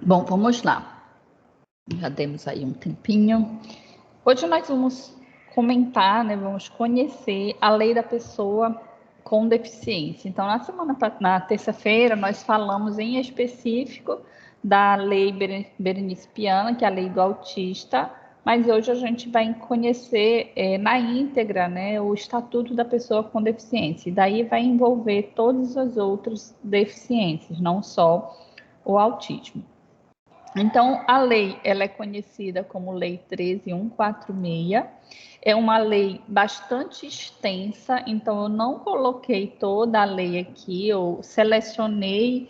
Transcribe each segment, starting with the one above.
Bom, vamos lá. Já temos aí um tempinho. Hoje nós vamos comentar, né, vamos conhecer a lei da pessoa com deficiência. Então, na terça-feira, nós falamos em específico da lei Berenice Piana, que é a lei do autista, mas hoje a gente vai conhecer na íntegra, né, o Estatuto da Pessoa com Deficiência. E daí vai envolver todas as outras deficiências, não só o autismo. Então, a lei ela é conhecida como Lei 13.146. É uma lei bastante extensa, então eu não coloquei toda a lei aqui, eu selecionei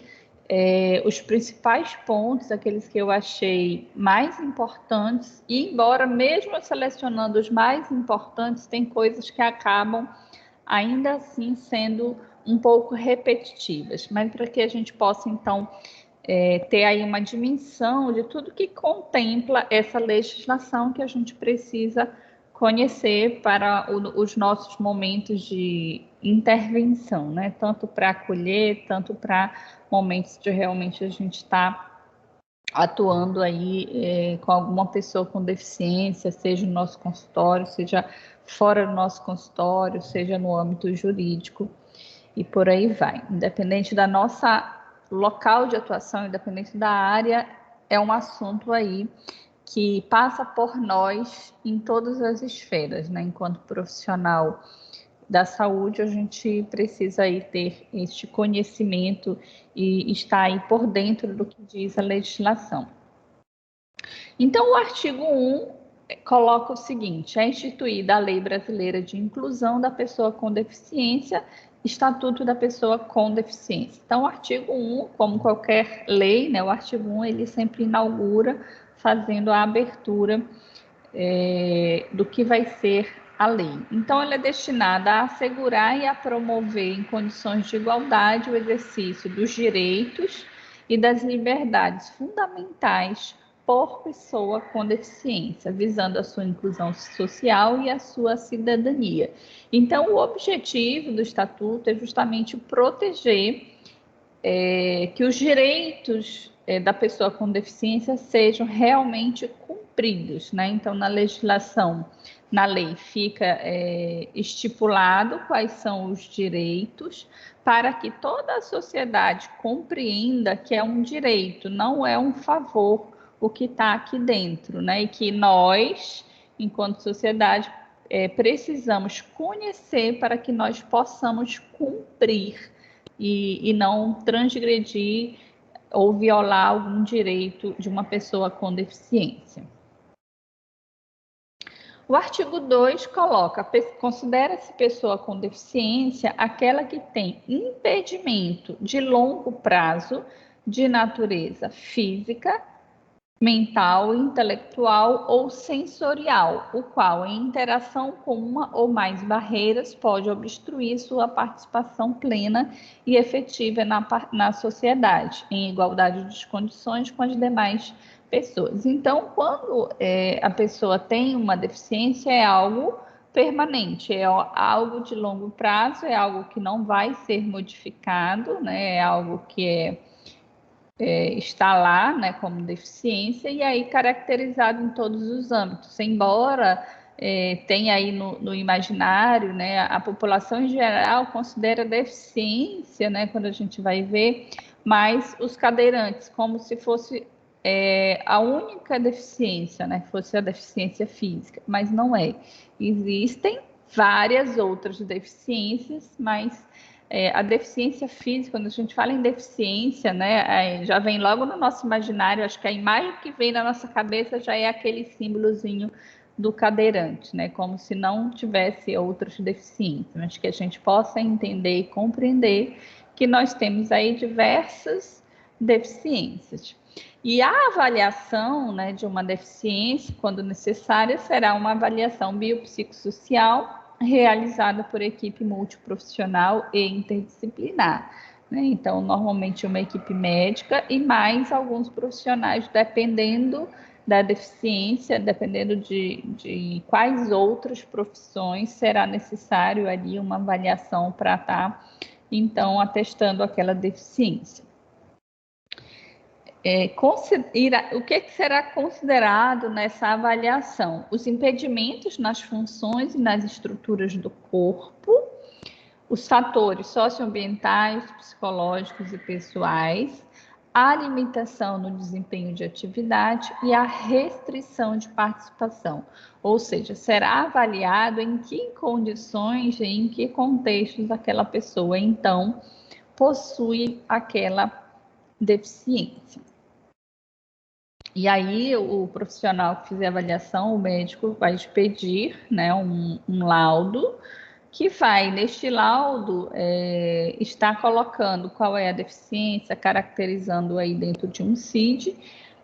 os principais pontos, aqueles que eu achei mais importantes, e embora mesmo eu selecionando os mais importantes, tem coisas que acabam ainda assim sendo um pouco repetitivas, mas para que a gente possa então ter aí uma dimensão de tudo que contempla essa legislação que a gente precisa conhecer para os nossos momentos de intervenção, né? Tanto para acolher, tanto para momentos de realmente a gente estar atuando aí com alguma pessoa com deficiência, seja no nosso consultório, seja fora do nosso consultório, seja no âmbito jurídico e por aí vai. Independente da nossa local de atuação, independente da área, é um assunto aí que passa por nós em todas as esferas, né? Enquanto profissional da saúde, a gente precisa aí ter este conhecimento e estar aí por dentro do que diz a legislação. Então, o artigo 1 coloca o seguinte: é instituída a Lei Brasileira de Inclusão da Pessoa com Deficiência, Estatuto da Pessoa com Deficiência. Então, o artigo 1, como qualquer lei, né, o artigo 1 ele sempre inaugura fazendo a abertura do que vai ser a lei. Então, ela é destinada a assegurar e a promover em condições de igualdade o exercício dos direitos e das liberdades fundamentais por pessoa com deficiência, visando a sua inclusão social e a sua cidadania. Então, o objetivo do Estatuto é justamente proteger que os direitos da pessoa com deficiência sejam realmente cumpridos, né? Então, na legislação, na lei, fica estipulado quais são os direitos para que toda a sociedade compreenda que é um direito, não é um favor o que está aqui dentro, né? E que nós, enquanto sociedade, precisamos conhecer para que nós possamos cumprir e não transgredir ou violar algum direito de uma pessoa com deficiência. O artigo 2 coloca: considera-se pessoa com deficiência aquela que tem impedimento de longo prazo de natureza física, mental, intelectual ou sensorial, o qual, em interação com uma ou mais barreiras, pode obstruir sua participação plena e efetiva na sociedade, em igualdade de condições com as demais pessoas. Então, quando a pessoa tem uma deficiência, é algo permanente, é algo de longo prazo, é algo que não vai ser modificado, né? É algo que está lá, né, como deficiência, e aí caracterizado em todos os âmbitos, embora tenha aí no imaginário, né, a população em geral considera deficiência, né, quando a gente vai ver, mas os cadeirantes, como se fosse a única deficiência, né, fosse a deficiência física, mas não é. Existem várias outras deficiências, mas a deficiência física, quando a gente fala em deficiência, né, já vem logo no nosso imaginário, acho que a imagem que vem na nossa cabeça já é aquele símbolozinho do cadeirante, né, como se não tivesse outras deficiências, mas que a gente possa entender e compreender que nós temos aí diversas deficiências. E a avaliação, né, de uma deficiência, quando necessária, será uma avaliação biopsicossocial realizada por equipe multiprofissional e interdisciplinar, né? Então, normalmente uma equipe médica e mais alguns profissionais, dependendo da deficiência, dependendo de quais outras profissões será necessário ali uma avaliação para estar, então, atestando aquela deficiência. o que será considerado nessa avaliação? Os impedimentos nas funções e nas estruturas do corpo, os fatores socioambientais, psicológicos e pessoais, a limitação no desempenho de atividade e a restrição de participação. Ou seja, será avaliado em que condições e em que contextos aquela pessoa, então, possui aquela deficiência. E aí, o profissional que fizer a avaliação, o médico, vai expedir, né, um laudo, que vai, neste laudo, estar colocando qual é a deficiência, caracterizando aí dentro de um CID,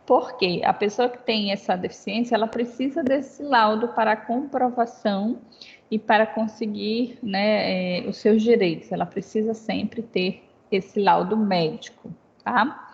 porque a pessoa que tem essa deficiência, ela precisa desse laudo para comprovação e para conseguir, né, os seus direitos. Ela precisa sempre ter esse laudo médico, tá?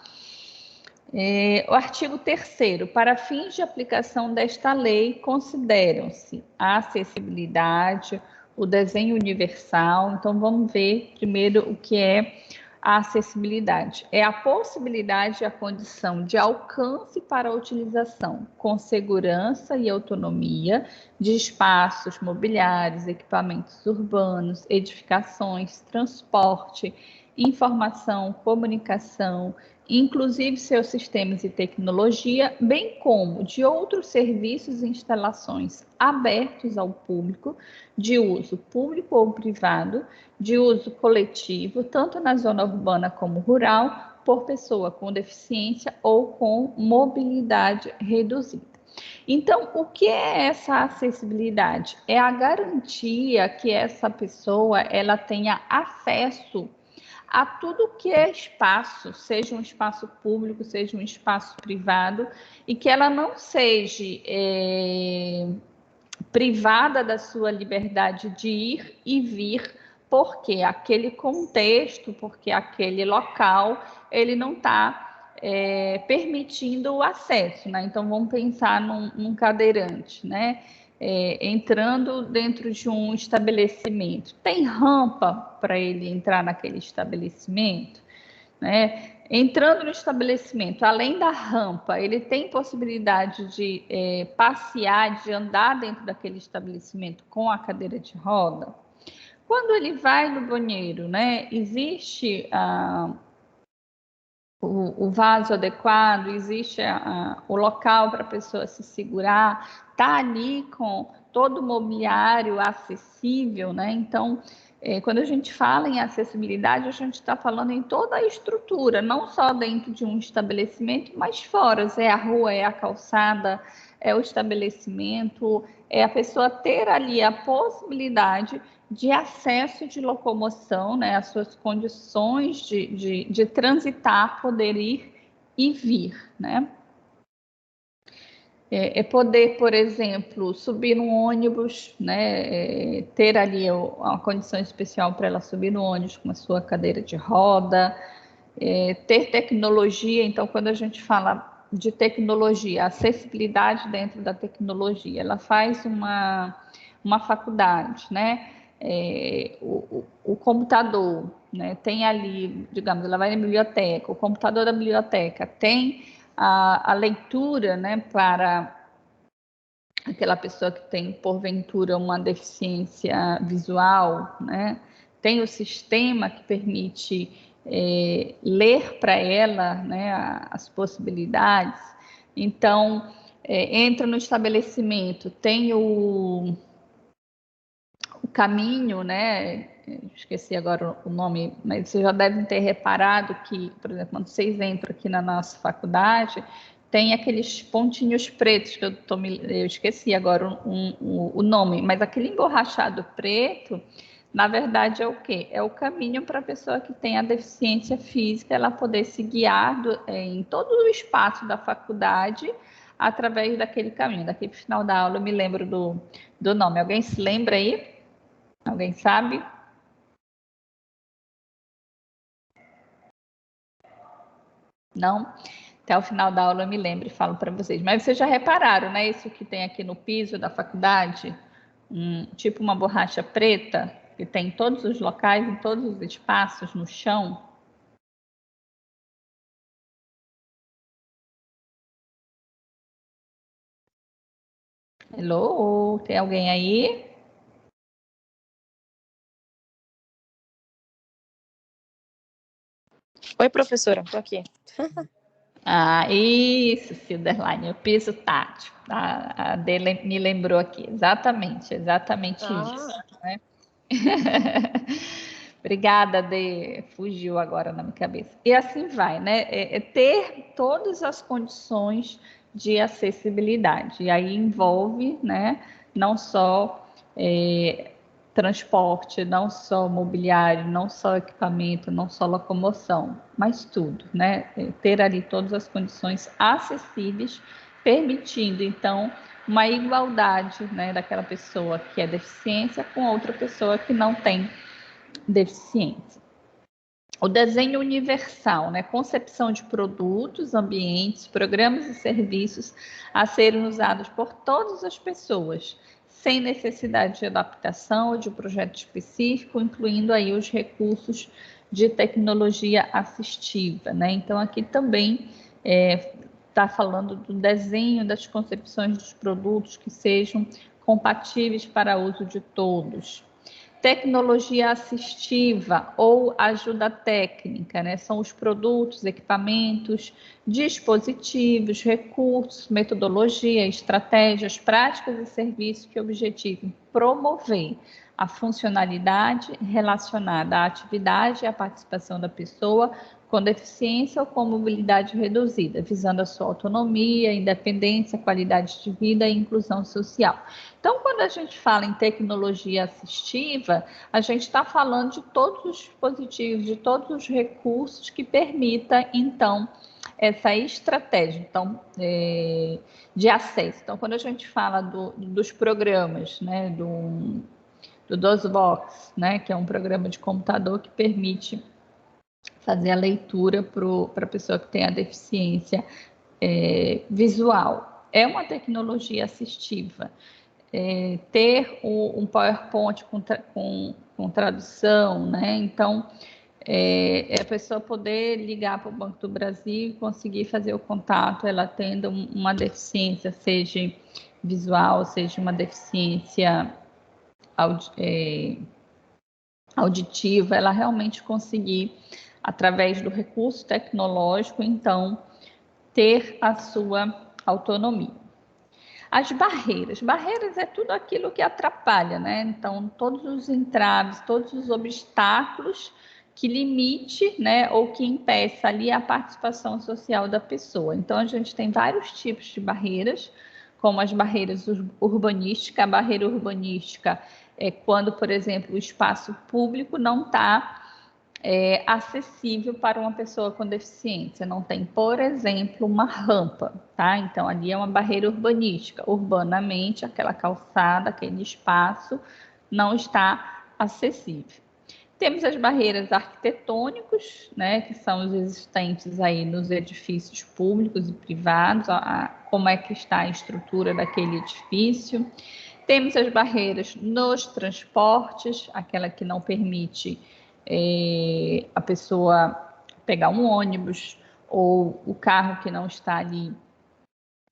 O artigo 3º, para fins de aplicação desta lei, consideram-se a acessibilidade, o desenho universal. Então, vamos ver primeiro o que é a acessibilidade. É a possibilidade e a condição de alcance para a utilização, com segurança e autonomia, de espaços mobiliários, equipamentos urbanos, edificações, transporte, informação, comunicação, inclusive seus sistemas e tecnologia, bem como de outros serviços e instalações abertos ao público, de uso público ou privado, de uso coletivo, tanto na zona urbana como rural, por pessoa com deficiência ou com mobilidade reduzida. Então, o que é essa acessibilidade? É a garantia que essa pessoa ela tenha acesso a tudo que é espaço, seja um espaço público, seja um espaço privado, e que ela não seja privada da sua liberdade de ir e vir, porque aquele contexto, porque aquele local, ele não está permitindo o acesso, né? Então, vamos pensar num cadeirante, né? Entrando dentro de um estabelecimento. Tem rampa para ele entrar naquele estabelecimento? Né? Entrando no estabelecimento, além da rampa, ele tem possibilidade de passear, de andar dentro daquele estabelecimento com a cadeira de roda? Quando ele vai no banheiro, né, existe o vaso adequado, existe o local para a pessoa se segurar, está ali com todo o mobiliário acessível, né? Então, quando a gente fala em acessibilidade, a gente está falando em toda a estrutura, não só dentro de um estabelecimento, mas fora, é a rua, é a calçada, é o estabelecimento, é a pessoa ter ali a possibilidade de acesso de locomoção, né, as suas condições de transitar, poder ir e vir, né? Poder, por exemplo, subir num ônibus, né, ter ali uma condição especial para ela subir no ônibus com a sua cadeira de roda, ter tecnologia. Então, quando a gente fala de tecnologia, acessibilidade dentro da tecnologia, ela faz uma faculdade, né? O computador, né? Tem ali, digamos, ela vai na biblioteca, o computador da biblioteca tem a leitura, né, para aquela pessoa que tem, porventura, uma deficiência visual, né? Tem o sistema que permite ler para ela, né, as possibilidades. Então, entra no estabelecimento, tem o caminho, né? Esqueci agora o nome, mas vocês já devem ter reparado que, por exemplo, quando vocês entram aqui na nossa faculdade, tem aqueles pontinhos pretos que eu esqueci agora o nome, mas aquele emborrachado preto, na verdade, é o quê? É o caminho para a pessoa que tem a deficiência física, ela poder se guiar em todo o espaço da faculdade através daquele caminho. Daqui para o final da aula eu me lembro do nome. Alguém se lembra aí? Alguém sabe? Não? Até o final da aula eu me lembro e falo para vocês. Mas vocês já repararam, né? Isso que tem aqui no piso da faculdade, tipo uma borracha preta, que tem em todos os locais, em todos os espaços, no chão. Hello, tem alguém aí? Oi, professora, tô aqui. Ah, isso, Silderline, o piso tático. A dele me lembrou aqui, exatamente isso. Né? Obrigada, Dê. Fugiu agora na minha cabeça. E assim vai, né? Ter todas as condições de acessibilidade. E aí envolve, né, não só transporte, não só mobiliário, não só equipamento, não só locomoção, mas tudo, né? Ter ali todas as condições acessíveis, permitindo, então, uma igualdade, né, daquela pessoa que é deficiência com outra pessoa que não tem deficiência. O desenho universal, né? Concepção de produtos, ambientes, programas e serviços a serem usados por todas as pessoas, sem necessidade de adaptação ou de um projeto específico, incluindo aí os recursos de tecnologia assistiva, né? Então aqui também está falando do desenho das concepções dos produtos que sejam compatíveis para uso de todos. Tecnologia assistiva ou ajuda técnica, né? São os produtos, equipamentos, dispositivos, recursos, metodologia, estratégias, práticas e serviços que objetivem promover a funcionalidade relacionada à atividade e à participação da pessoa com deficiência ou com mobilidade reduzida, visando a sua autonomia, independência, qualidade de vida e inclusão social. Então, quando a gente fala em tecnologia assistiva, a gente está falando de todos os dispositivos, de todos os recursos que permita, então, essa estratégia de acesso. Então, quando a gente fala dos programas, né, do DOSBox, né, que é um programa de computador que permite fazer a leitura para a pessoa que tem a deficiência visual. É uma tecnologia assistiva. Ter um PowerPoint com tradução, né? Então, a pessoa poder ligar para o Banco do Brasil e conseguir fazer o contato, ela tendo uma deficiência, seja visual, seja uma deficiência auditiva, ela realmente conseguir, através do recurso tecnológico, então, ter a sua autonomia. As barreiras. Barreiras é tudo aquilo que atrapalha, né? Então, todos os entraves, todos os obstáculos que limite, né, ou que impeça ali a participação social da pessoa. Então, a gente tem vários tipos de barreiras, como as barreiras urbanísticas. A barreira urbanística é quando, por exemplo, o espaço público não está acessível para uma pessoa com deficiência. Não tem, por exemplo, uma rampa, tá? Então, ali é uma barreira urbanística. Urbanamente, aquela calçada, aquele espaço não está acessível. Temos as barreiras arquitetônicas, né, que são os existentes aí nos edifícios públicos e privados, como é que está a estrutura daquele edifício. Temos as barreiras nos transportes, aquela que não permite a pessoa pegar um ônibus ou o carro que não está ali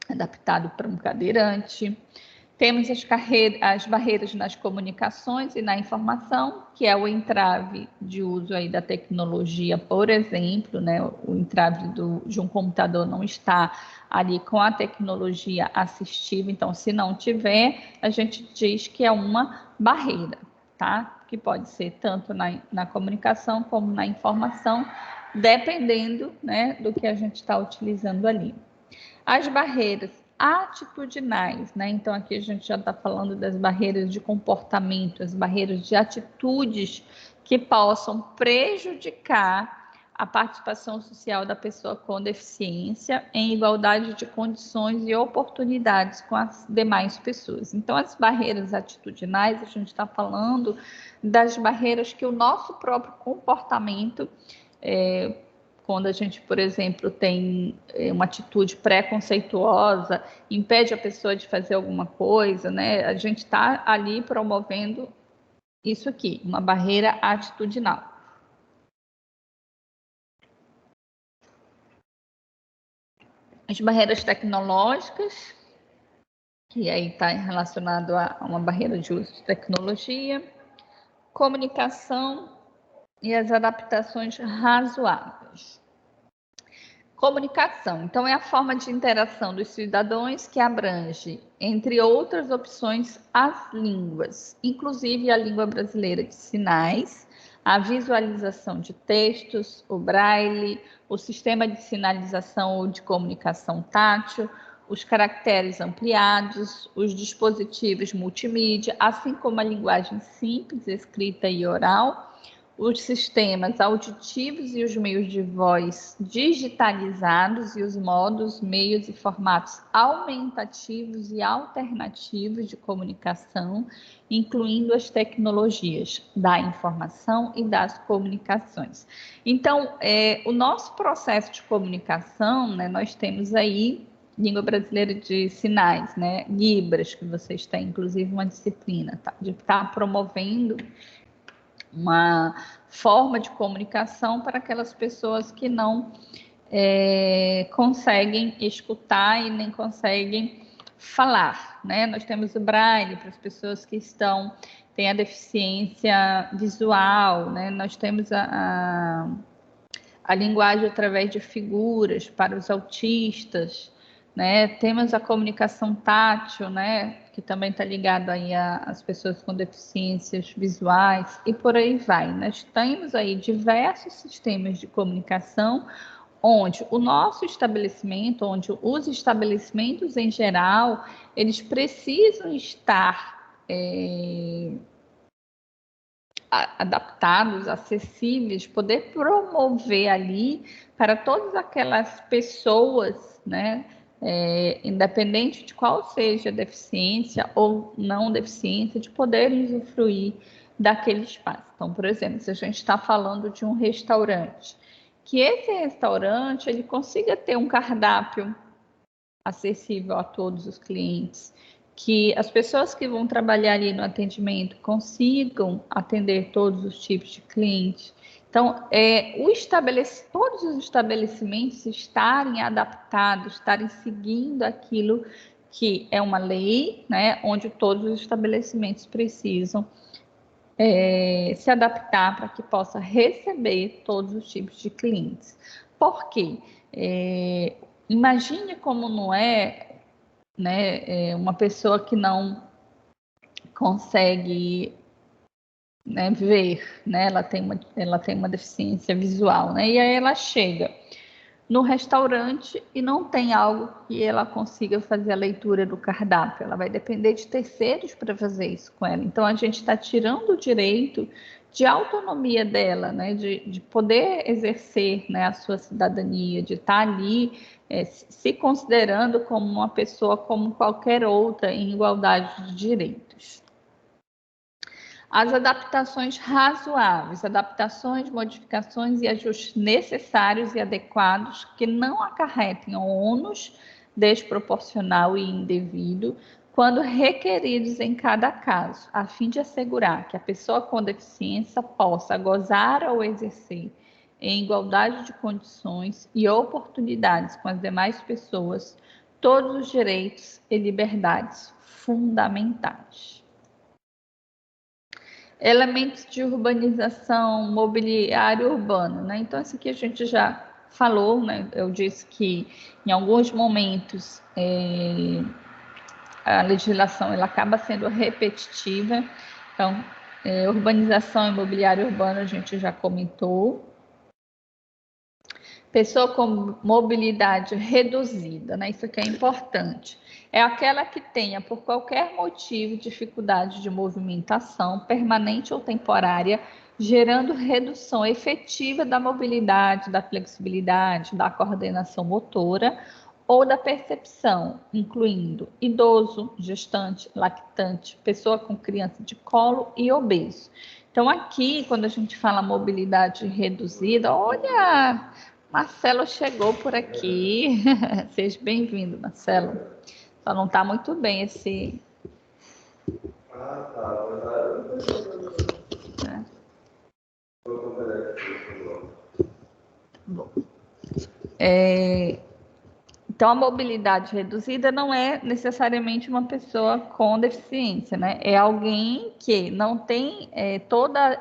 adaptado para um cadeirante. Temos as barreiras nas comunicações e na informação, que é o entrave de uso aí da tecnologia, por exemplo, né? O entrave de um computador não está ali com a tecnologia assistiva, então, se não tiver, a gente diz que é uma barreira, tá? Que pode ser tanto na comunicação como na informação, dependendo, né, do que a gente está utilizando ali. As barreiras atitudinais, né? Então, aqui a gente já está falando das barreiras de comportamento, as barreiras de atitudes que possam prejudicar a participação social da pessoa com deficiência em igualdade de condições e oportunidades com as demais pessoas. Então, as barreiras atitudinais, a gente está falando das barreiras que o nosso próprio comportamento quando a gente, por exemplo, tem uma atitude preconceituosa, impede a pessoa de fazer alguma coisa, né? A gente está ali promovendo isso aqui, uma barreira atitudinal. As barreiras tecnológicas, que aí está relacionado a uma barreira de uso de tecnologia, comunicação e as adaptações razoáveis. Comunicação, então, é a forma de interação dos cidadãos que abrange, entre outras opções, as línguas, inclusive a língua brasileira de sinais, a visualização de textos, o braille, o sistema de sinalização ou de comunicação tátil, os caracteres ampliados, os dispositivos multimídia, assim como a linguagem simples, escrita e oral, os sistemas auditivos e os meios de voz digitalizados e os modos, meios e formatos aumentativos e alternativos de comunicação, incluindo as tecnologias da informação e das comunicações. Então, o nosso processo de comunicação, né, nós temos aí Língua Brasileira de Sinais, né, Libras, que vocês têm, inclusive, uma disciplina, tá, de estar promovendo uma forma de comunicação para aquelas pessoas que não conseguem escutar e nem conseguem falar, né? Nós temos o braille para as pessoas que têm a deficiência visual, né? Nós temos a linguagem através de figuras para os autistas, né? Temos a comunicação tátil, né? Que também está ligado aí às pessoas com deficiências visuais e por aí vai. Nós temos aí diversos sistemas de comunicação onde o nosso estabelecimento, onde os estabelecimentos em geral, eles precisam estar adaptados, acessíveis, poder promover ali para todas aquelas pessoas, né, independente de qual seja a deficiência ou não deficiência, de poder usufruir daquele espaço. Então, por exemplo, se a gente está falando de um restaurante, que esse restaurante ele consiga ter um cardápio acessível a todos os clientes, que as pessoas que vão trabalhar ali no atendimento consigam atender todos os tipos de clientes. Então, todos os estabelecimentos estarem adaptados, estarem seguindo aquilo que é uma lei, né, onde todos os estabelecimentos precisam se adaptar para que possa receber todos os tipos de clientes. Por quê? Imagine como não é, né, uma pessoa que não consegue, né, ver, né, ela tem uma deficiência visual, né, e aí ela chega no restaurante e não tem algo que ela consiga fazer a leitura do cardápio, ela vai depender de terceiros para fazer isso com ela. Então a gente está tirando o direito de autonomia dela, né, de poder exercer, né, a sua cidadania, de estar ali se considerando como uma pessoa como qualquer outra em igualdade de direitos. As adaptações razoáveis, adaptações, modificações e ajustes necessários e adequados que não acarretem ônus desproporcional e indevido quando requeridos em cada caso, a fim de assegurar que a pessoa com deficiência possa gozar ou exercer em igualdade de condições e oportunidades com as demais pessoas todos os direitos e liberdades fundamentais. Elementos de urbanização, mobiliário urbano, né? Então, isso aqui a gente já falou, né? Eu disse que em alguns momentos a legislação ela acaba sendo repetitiva. Então, urbanização e mobiliário urbano a gente já comentou. Pessoa com mobilidade reduzida, né? Isso aqui é importante. É aquela que tenha, por qualquer motivo, dificuldade de movimentação permanente ou temporária, gerando redução efetiva da mobilidade, da flexibilidade, da coordenação motora ou da percepção, incluindo idoso, gestante, lactante, pessoa com criança de colo e obeso. Então, aqui, quando a gente fala mobilidade reduzida, olha, Marcelo chegou por aqui. Seja bem-vindo, Marcelo. Só não está muito bem esse. Bom. Então, a mobilidade reduzida não é necessariamente uma pessoa com deficiência, né? É alguém que não tem toda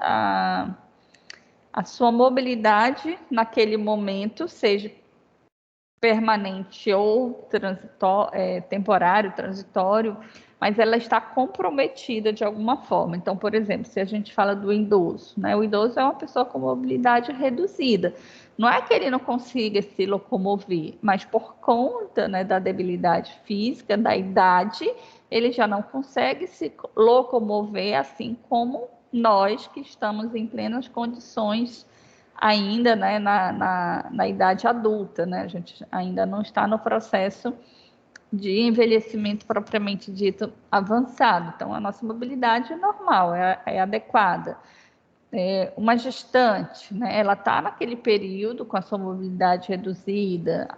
a sua mobilidade naquele momento, seja permanente ou temporário, transitório, mas ela está comprometida de alguma forma. Então, por exemplo, se a gente fala do idoso, né? O idoso é uma pessoa com mobilidade reduzida. Não é que ele não consiga se locomover, mas por conta, né, da debilidade física, da idade, ele já não consegue se locomover assim como nós que estamos em plenas condições ainda, né, na idade adulta, né? A gente ainda não está no processo de envelhecimento propriamente dito avançado. Então, a nossa mobilidade é normal, é adequada. Uma gestante, né, ela está naquele período com a sua mobilidade reduzida.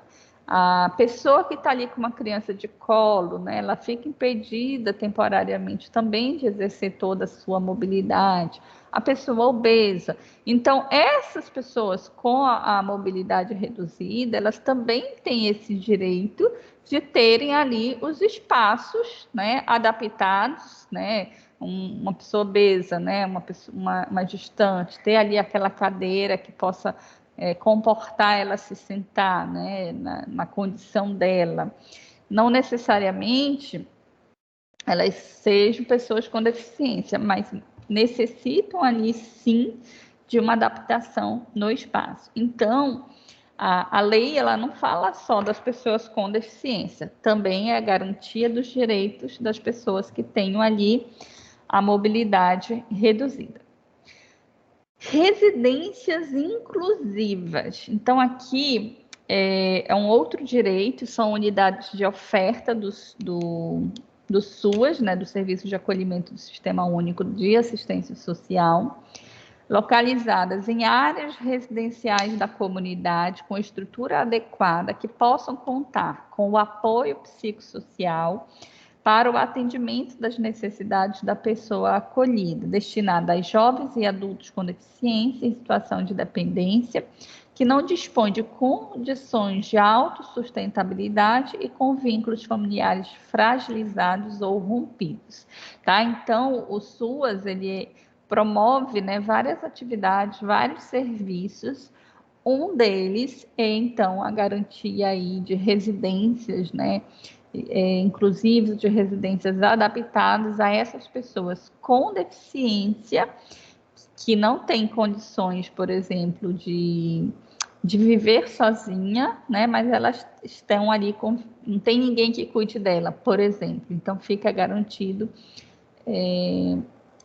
A pessoa que está ali com uma criança de colo, né, ela fica impedida temporariamente também de exercer toda a sua mobilidade. A pessoa obesa. Então, essas pessoas com a mobilidade reduzida, elas também têm esse direito de terem ali os espaços, né, adaptados, né, uma pessoa obesa, né, uma gestante, ter ali aquela cadeira que possa comportar ela se sentar, né, na condição dela. Não necessariamente elas sejam pessoas com deficiência, mas necessitam ali sim de uma adaptação no espaço. Então, a lei ela não fala só das pessoas com deficiência, também é a garantia dos direitos das pessoas que tenham ali a mobilidade reduzida. Residências inclusivas. Então, aqui é um outro direito, são unidades de oferta do SUAS, né, do Serviço de Acolhimento do Sistema Único de Assistência Social, localizadas em áreas residenciais da comunidade com estrutura adequada que possam contar com o apoio psicossocial para o atendimento das necessidades da pessoa acolhida, destinada a jovens e adultos com deficiência em situação de dependência, que não dispõe de condições de autossustentabilidade e com vínculos familiares fragilizados ou rompidos. Tá? Então, o SUAS, ele promove, né, várias atividades, vários serviços. Um deles é, então, a garantia aí de residências, né, inclusive de residências adaptadas a essas pessoas com deficiência, que não têm condições, por exemplo, de viver sozinha, né, mas elas estão ali não tem ninguém que cuide dela, por exemplo. Então, fica garantido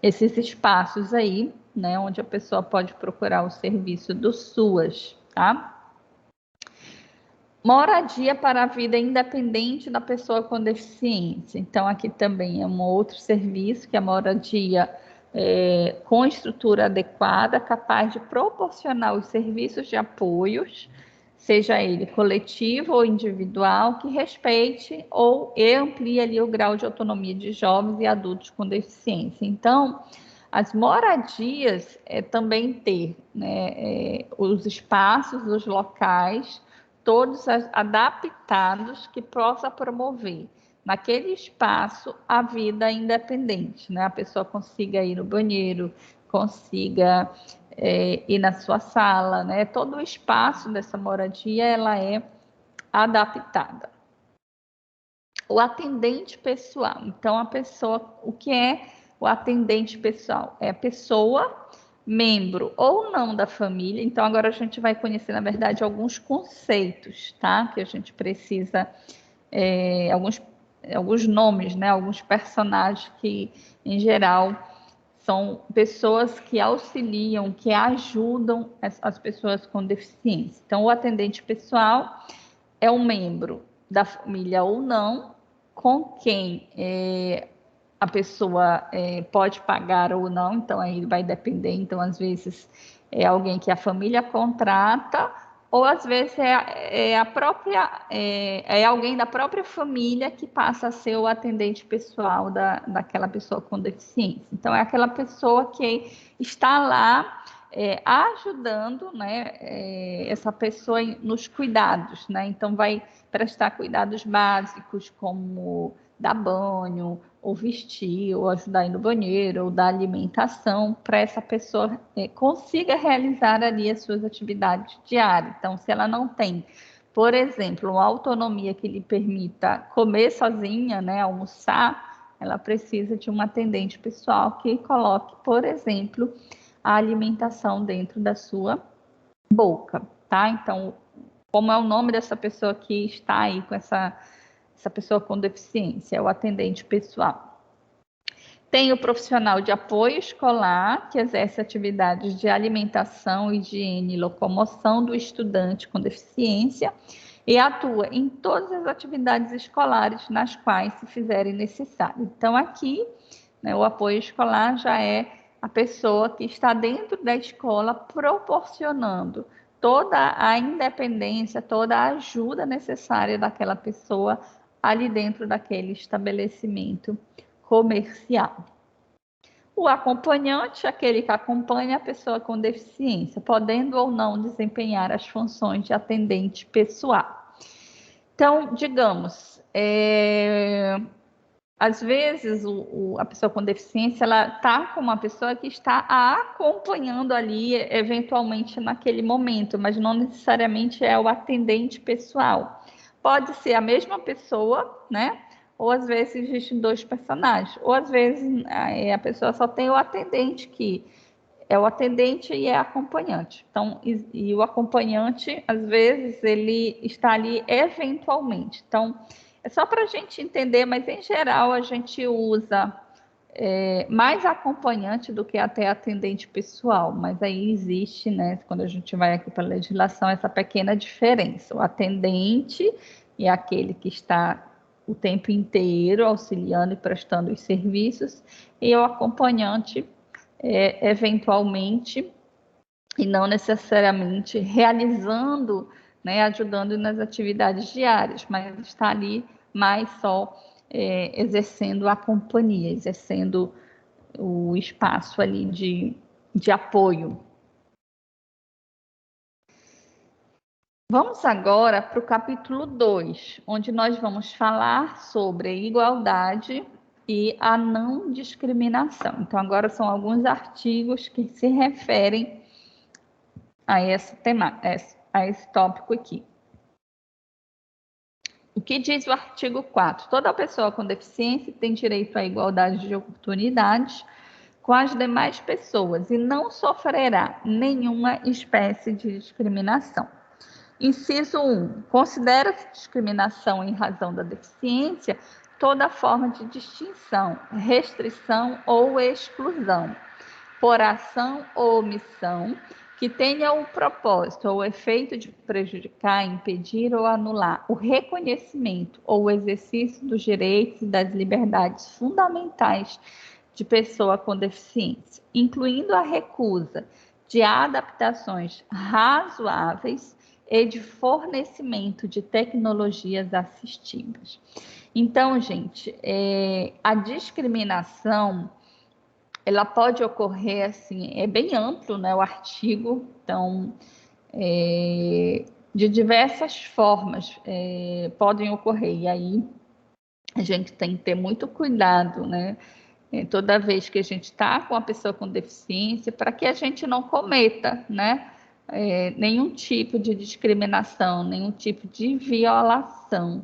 esses espaços aí, né, onde a pessoa pode procurar o serviço do SUAS, tá? Moradia para a vida independente da pessoa com deficiência. Então, aqui também é um outro serviço, que é a moradia com estrutura adequada, capaz de proporcionar os serviços de apoios, seja ele coletivo ou individual, que respeite ou amplie ali o grau de autonomia de jovens e adultos com deficiência. Então, as moradias também ter, né, os espaços, os locais, todos adaptados que possa promover naquele espaço a vida independente, né? A pessoa consiga ir no banheiro, consiga ir na sua sala, né? Todo o espaço dessa moradia ela é adaptada. O atendente pessoal. Então, a pessoa, o que é o atendente pessoal? É a pessoa membro ou não da família. Então, agora a gente vai conhecer, na verdade, alguns conceitos, tá? Que a gente precisa, alguns nomes, né? Alguns personagens que, em geral, são pessoas que auxiliam, que ajudam as pessoas com deficiência. Então, o atendente pessoal é um membro da família ou não, com quem a pessoa pode pagar ou não, então aí vai depender. Então, às vezes, é alguém que a família contrata, ou às vezes é alguém da própria família que passa a ser o atendente pessoal daquela pessoa com deficiência. Então, é aquela pessoa que está lá ajudando, né, essa pessoa nos cuidados, né? Então, vai prestar cuidados básicos, como dar banho, ou vestir, ou ajudar a ir no banheiro, ou dar alimentação, para essa pessoa consiga realizar ali as suas atividades diárias. Então, se ela não tem, por exemplo, uma autonomia que lhe permita comer sozinha, né, almoçar, ela precisa de um atendente pessoal que coloque, por exemplo, a alimentação dentro da sua boca, tá? Então, como é o nome dessa pessoa que está aí com essa pessoa com deficiência? É o atendente pessoal. Tem o profissional de apoio escolar, que exerce atividades de alimentação, higiene e locomoção do estudante com deficiência e atua em todas as atividades escolares nas quais se fizerem necessário. Então, aqui, né, o apoio escolar já é a pessoa que está dentro da escola proporcionando toda a independência, toda a ajuda necessária daquela pessoa ali dentro daquele estabelecimento comercial. O acompanhante, aquele que acompanha a pessoa com deficiência, podendo ou não desempenhar as funções de atendente pessoal. Então, digamos, às vezes a pessoa com deficiência, ela está com uma pessoa que está a acompanhando ali, eventualmente naquele momento, mas não necessariamente é o atendente pessoal. Pode ser a mesma pessoa, né? Ou às vezes existem dois personagens, ou às vezes a pessoa só tem o atendente, que é o atendente e é acompanhante. Então, e o acompanhante, às vezes, ele está ali eventualmente. Então, é só para a gente entender, mas em geral a gente usa mais acompanhante do que até atendente pessoal, mas aí existe, né, quando a gente vai aqui para a legislação, essa pequena diferença. O atendente é aquele que está o tempo inteiro auxiliando e prestando os serviços, e o acompanhante, eventualmente, e não necessariamente realizando, né, ajudando nas atividades diárias, mas está ali mais só exercendo a companhia, exercendo o espaço ali de apoio. Vamos agora para o capítulo 2, onde nós vamos falar sobre a igualdade e a não discriminação. Então, agora são alguns artigos que se referem a esse tópico aqui. O que diz o artigo 4? Toda pessoa com deficiência tem direito à igualdade de oportunidades com as demais pessoas e não sofrerá nenhuma espécie de discriminação. Inciso 1. Considera-se discriminação em razão da deficiência toda forma de distinção, restrição ou exclusão, por ação ou omissão, que tenha o propósito ou o efeito de prejudicar, impedir ou anular o reconhecimento ou o exercício dos direitos e das liberdades fundamentais de pessoa com deficiência, incluindo a recusa de adaptações razoáveis e de fornecimento de tecnologias assistivas. Então, gente, a discriminação, ela pode ocorrer assim, é bem amplo, né, o artigo, então, de diversas formas podem ocorrer, e aí a gente tem que ter muito cuidado, né, toda vez que a gente está com uma pessoa com deficiência, para que a gente não cometa, né, nenhum tipo de discriminação, nenhum tipo de violação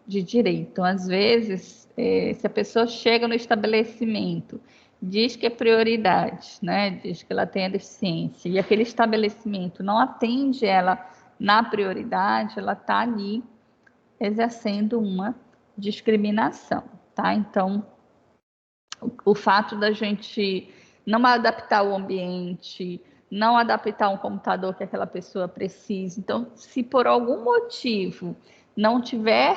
de direito. Então, às vezes, se a pessoa chega no estabelecimento, diz que é prioridade, né, diz que ela tem a deficiência, e aquele estabelecimento não atende ela na prioridade, ela está ali exercendo uma discriminação, tá? Então, o fato da gente não adaptar o ambiente, não adaptar um computador que aquela pessoa precisa. Então, se por algum motivo não tiver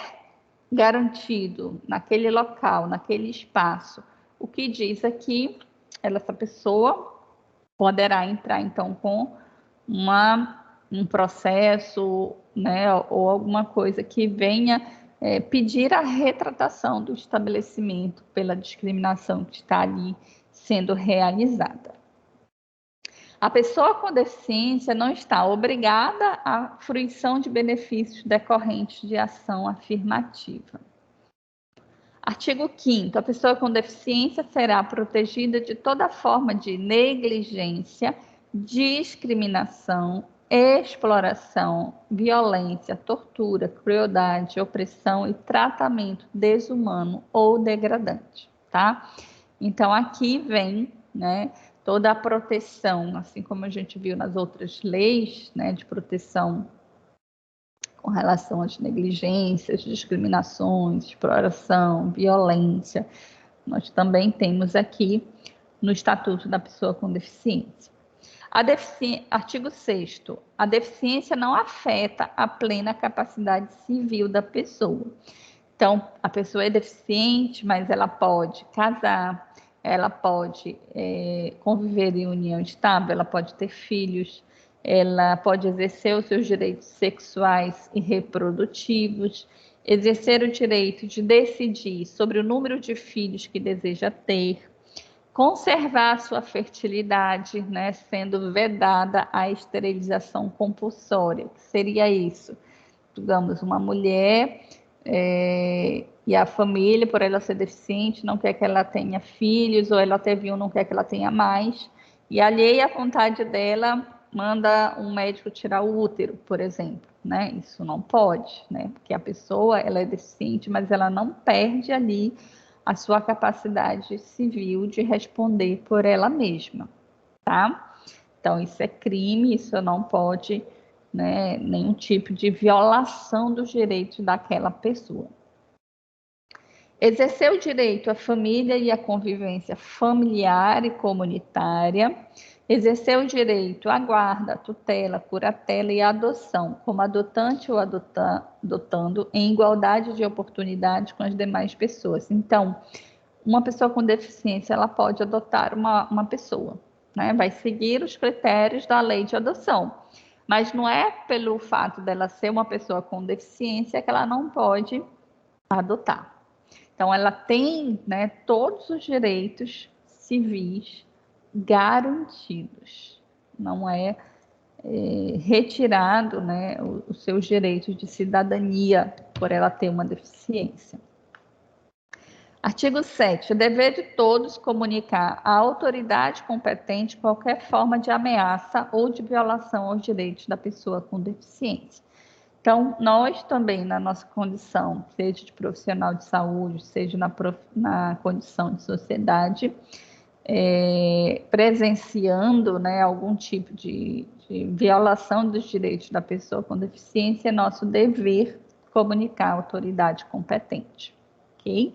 garantido naquele local, naquele espaço, o que diz aqui, essa pessoa poderá entrar então com um processo, né, ou alguma coisa que venha pedir a retratação do estabelecimento pela discriminação que está ali sendo realizada. A pessoa com deficiência não está obrigada à fruição de benefícios decorrentes de ação afirmativa. Artigo 5º. A pessoa com deficiência será protegida de toda forma de negligência, discriminação, exploração, violência, tortura, crueldade, opressão e tratamento desumano ou degradante, tá? Então, aqui vem, né, toda a proteção, assim como a gente viu nas outras leis, né, de proteção com relação às negligências, discriminações, exploração, violência. Nós também temos aqui no Estatuto da Pessoa com Deficiência. Artigo 6º. A deficiência não afeta a plena capacidade civil da pessoa. Então, a pessoa é deficiente, mas ela pode casar, ela pode conviver em união estável, ela pode ter filhos, ela pode exercer os seus direitos sexuais e reprodutivos, exercer o direito de decidir sobre o número de filhos que deseja ter, conservar sua fertilidade, né, sendo vedada a esterilização compulsória. Que seria isso? Digamos, uma mulher e a família, por ela ser deficiente, não quer que ela tenha filhos, ou ela teve um, não quer que ela tenha mais, e alheia à vontade dela, manda um médico tirar o útero, por exemplo, né? Isso não pode, né? Porque a pessoa, ela é deficiente, mas ela não perde ali a sua capacidade civil de responder por ela mesma, tá? Então, isso é crime, isso não pode, né, nenhum tipo de violação dos direitos daquela pessoa. Exercer o direito à família e à convivência familiar e comunitária, exercer o direito à guarda, tutela, curatela e adoção, como adotante ou adotando, em igualdade de oportunidade com as demais pessoas. Então, uma pessoa com deficiência, ela pode adotar uma pessoa, né? Vai seguir os critérios da lei de adoção. Mas não é pelo fato dela ser uma pessoa com deficiência que ela não pode adotar. Então, ela tem, né, todos os direitos civis garantidos. Não é, retirado, né, os seus direitos de cidadania por ela ter uma deficiência. Artigo 7º. O dever de todos comunicar à autoridade competente qualquer forma de ameaça ou de violação aos direitos da pessoa com deficiência. Então, nós também, na nossa condição, seja de profissional de saúde, seja na condição de sociedade, presenciando, né, algum tipo de violação dos direitos da pessoa com deficiência, é nosso dever comunicar à autoridade competente, ok?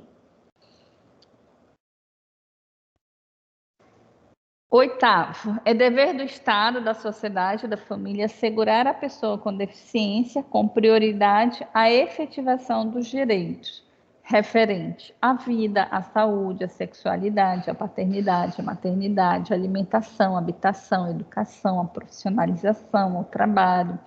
8º, é dever do Estado, da sociedade, da família assegurar à pessoa com deficiência, com prioridade, a efetivação dos direitos referente à vida, à saúde, à sexualidade, à paternidade, à maternidade, à alimentação, à habitação, à educação, à profissionalização, ao trabalho,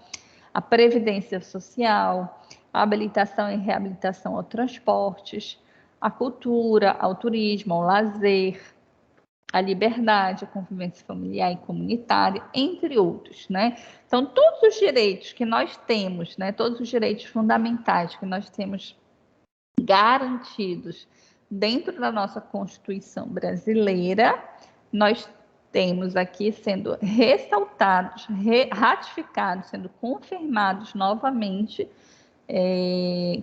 à previdência social, à habilitação e reabilitação aos transportes, à cultura, ao turismo, ao lazer, a liberdade, a convivência familiar e comunitária, entre outros, né? Então, todos os direitos que nós temos, né, todos os direitos fundamentais que nós temos garantidos dentro da nossa Constituição brasileira, nós temos aqui sendo ressaltados, ratificados, sendo confirmados novamente,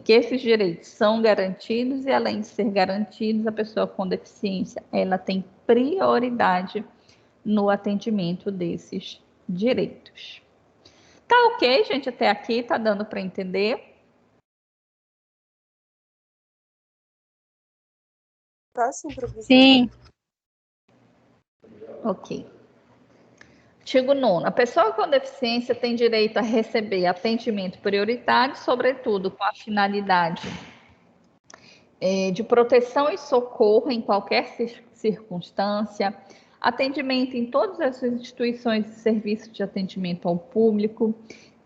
que esses direitos são garantidos e, além de ser garantidos, a pessoa com deficiência, ela tem prioridade no atendimento desses direitos. Tá ok, gente, até aqui, tá dando para entender? Tá sim, professora. Sim. Ok. Artigo 9º. A pessoa com deficiência tem direito a receber atendimento prioritário, sobretudo com a finalidade de proteção e socorro em qualquer circunstância, atendimento em todas as instituições e serviços de atendimento ao público,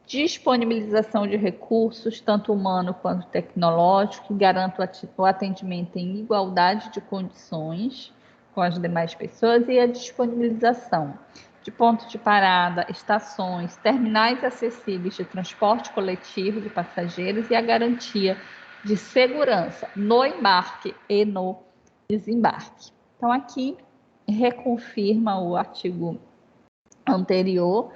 disponibilização de recursos, tanto humano quanto tecnológico, que garantam o atendimento em igualdade de condições com as demais pessoas e a disponibilização de ponto de parada, estações, terminais acessíveis de transporte coletivo de passageiros e a garantia de segurança no embarque e no desembarque. Então, aqui reconfirma o artigo anterior,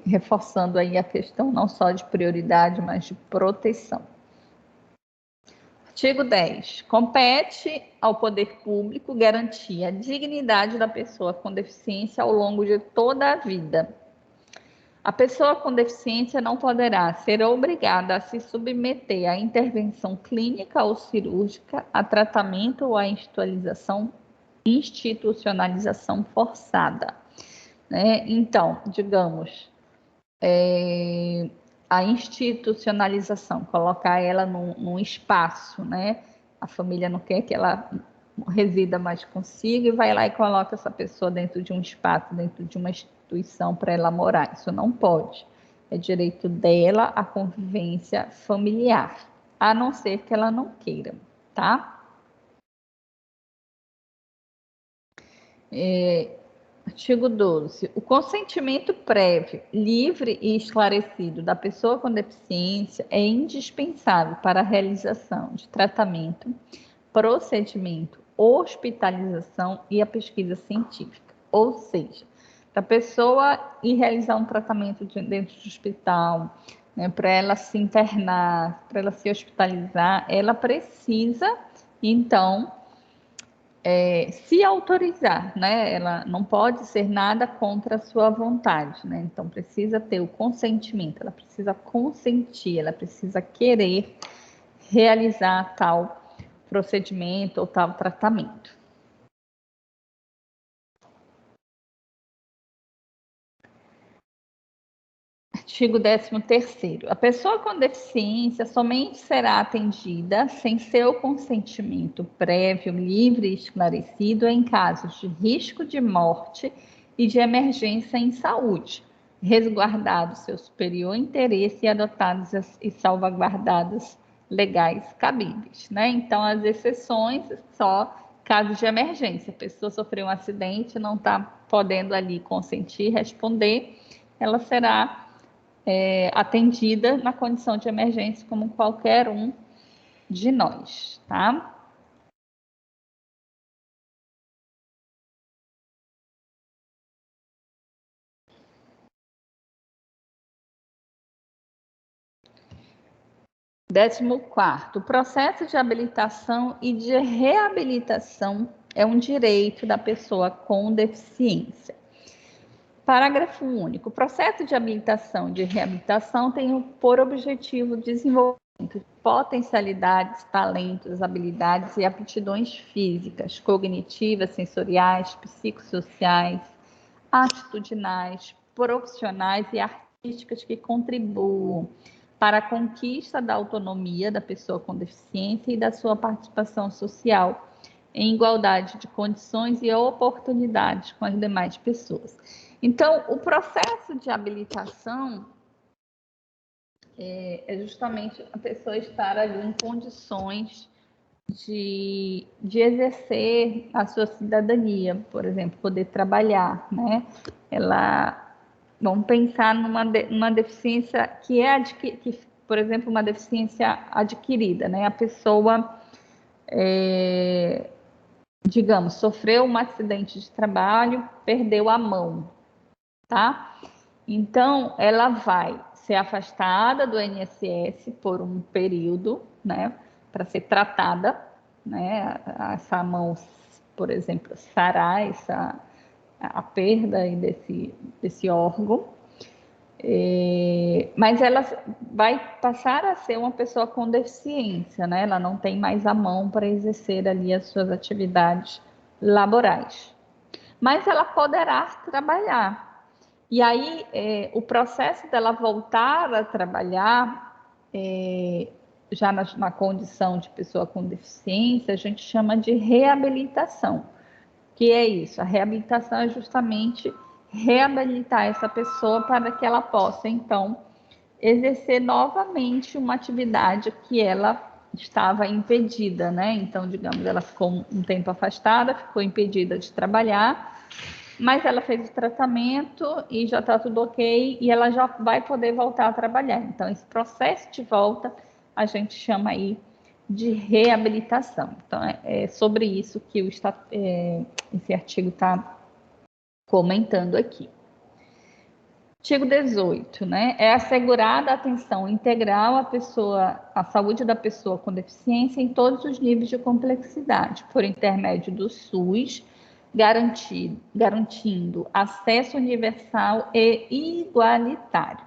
reforçando aí a questão não só de prioridade, mas de proteção. Artigo 10. Compete ao poder público garantir a dignidade da pessoa com deficiência ao longo de toda a vida. A pessoa com deficiência não poderá ser obrigada a se submeter à intervenção clínica ou cirúrgica, a tratamento ou à institucionalização forçada. Né? Então, digamos, a institucionalização, colocar ela num espaço, né? A família não quer que ela resida mais consigo e vai lá e coloca essa pessoa dentro de um espaço, dentro de uma instituição para ela morar. Isso não pode. É direito dela a convivência familiar, a não ser que ela não queira, tá? Artigo 12. O consentimento prévio, livre e esclarecido da pessoa com deficiência é indispensável para a realização de tratamento, procedimento, hospitalização e a pesquisa científica. Ou seja, para a pessoa ir realizar um tratamento dentro do hospital, né, para ela se internar, para ela se hospitalizar, ela precisa, então, se autorizar, né? Ela não pode ser nada contra a sua vontade, né? Então precisa ter o consentimento, ela precisa consentir, ela precisa querer realizar tal procedimento ou tal tratamento. Artigo 13º. A pessoa com deficiência somente será atendida sem seu consentimento prévio, livre e esclarecido em casos de risco de morte e de emergência em saúde, resguardado seu superior interesse e adotados e salvaguardadas legais cabíveis, né? Então, as exceções só casos de emergência. A pessoa sofreu um acidente, não está podendo ali consentir, responder, ela será atendida na condição de emergência como qualquer um de nós, tá? Décimo quarto, o processo de habilitação e de reabilitação é um direito da pessoa com deficiência. Parágrafo único. O processo de habilitação e de reabilitação tem por objetivo o desenvolvimento de potencialidades, talentos, habilidades e aptidões físicas, cognitivas, sensoriais, psicossociais, atitudinais, profissionais e artísticas que contribuam para a conquista da autonomia da pessoa com deficiência e da sua participação social em igualdade de condições e oportunidades com as demais pessoas. Então, o processo de habilitação é justamente a pessoa estar ali em condições de exercer a sua cidadania, por exemplo, poder trabalhar, né? Vamos pensar numa deficiência por exemplo, uma deficiência adquirida, né? A pessoa, digamos, sofreu um acidente de trabalho, perdeu a mão, tá? Então, ela vai ser afastada do INSS por um período, né, para ser tratada, né, essa mão, por exemplo, sarar a perda desse órgão, mas ela vai passar a ser uma pessoa com deficiência, né, ela não tem mais a mão para exercer ali as suas atividades laborais, mas ela poderá trabalhar. E aí, o processo dela voltar a trabalhar, já na condição de pessoa com deficiência, a gente chama de reabilitação. Que é isso? A reabilitação é justamente reabilitar essa pessoa para que ela possa, então, exercer novamente uma atividade que ela estava impedida, né? Então, digamos, ela ficou um tempo afastada, ficou impedida de trabalhar, mas ela fez o tratamento e já está tudo ok, e ela já vai poder voltar a trabalhar. Então, esse processo de volta a gente chama aí de reabilitação. Então, é sobre isso que esse artigo está comentando aqui. Artigo 18, né? É assegurada a atenção integral à saúde da pessoa com deficiência em todos os níveis de complexidade, por intermédio do SUS, garantindo acesso universal e igualitário.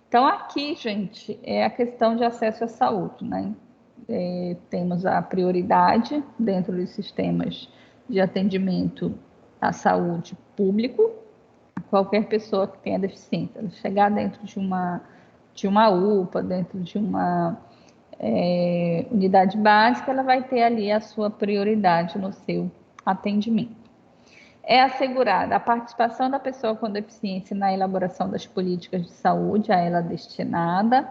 Então, aqui, gente, é a questão de acesso à saúde, né? Temos a prioridade dentro dos sistemas de atendimento à saúde público, qualquer pessoa que tenha deficiência. Chegar dentro de uma UPA, dentro de uma unidade básica, ela vai ter ali a sua prioridade no seu atendimento. É assegurada a participação da pessoa com deficiência na elaboração das políticas de saúde a ela destinada.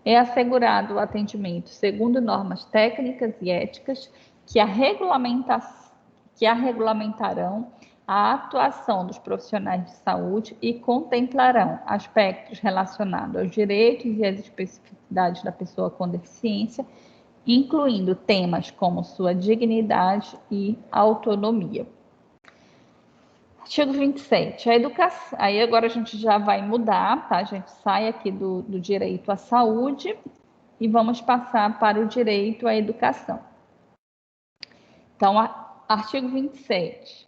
É assegurado o atendimento segundo normas técnicas e éticas que a regulamentarão a atuação dos profissionais de saúde e contemplarão aspectos relacionados aos direitos e às especificidades da pessoa com deficiência, incluindo temas como sua dignidade e autonomia. Artigo 27. A educação. Aí agora a gente já vai mudar, tá? A gente sai aqui do direito à saúde e vamos passar para o direito à educação. Então, artigo 27.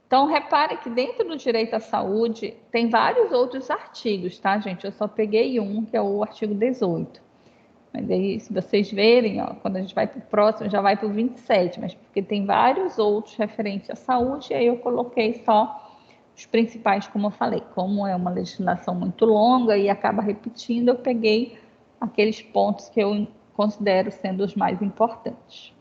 Então, repare que dentro do direito à saúde tem vários outros artigos, tá, gente? Eu só peguei um, que é o artigo 18. Mas aí, se vocês verem, ó, quando a gente vai para o próximo, já vai para o 27, mas porque tem vários outros referentes à saúde, e aí eu coloquei só os principais, como eu falei. Como é uma legislação muito longa e acaba repetindo, eu peguei aqueles pontos que eu considero sendo os mais importantes.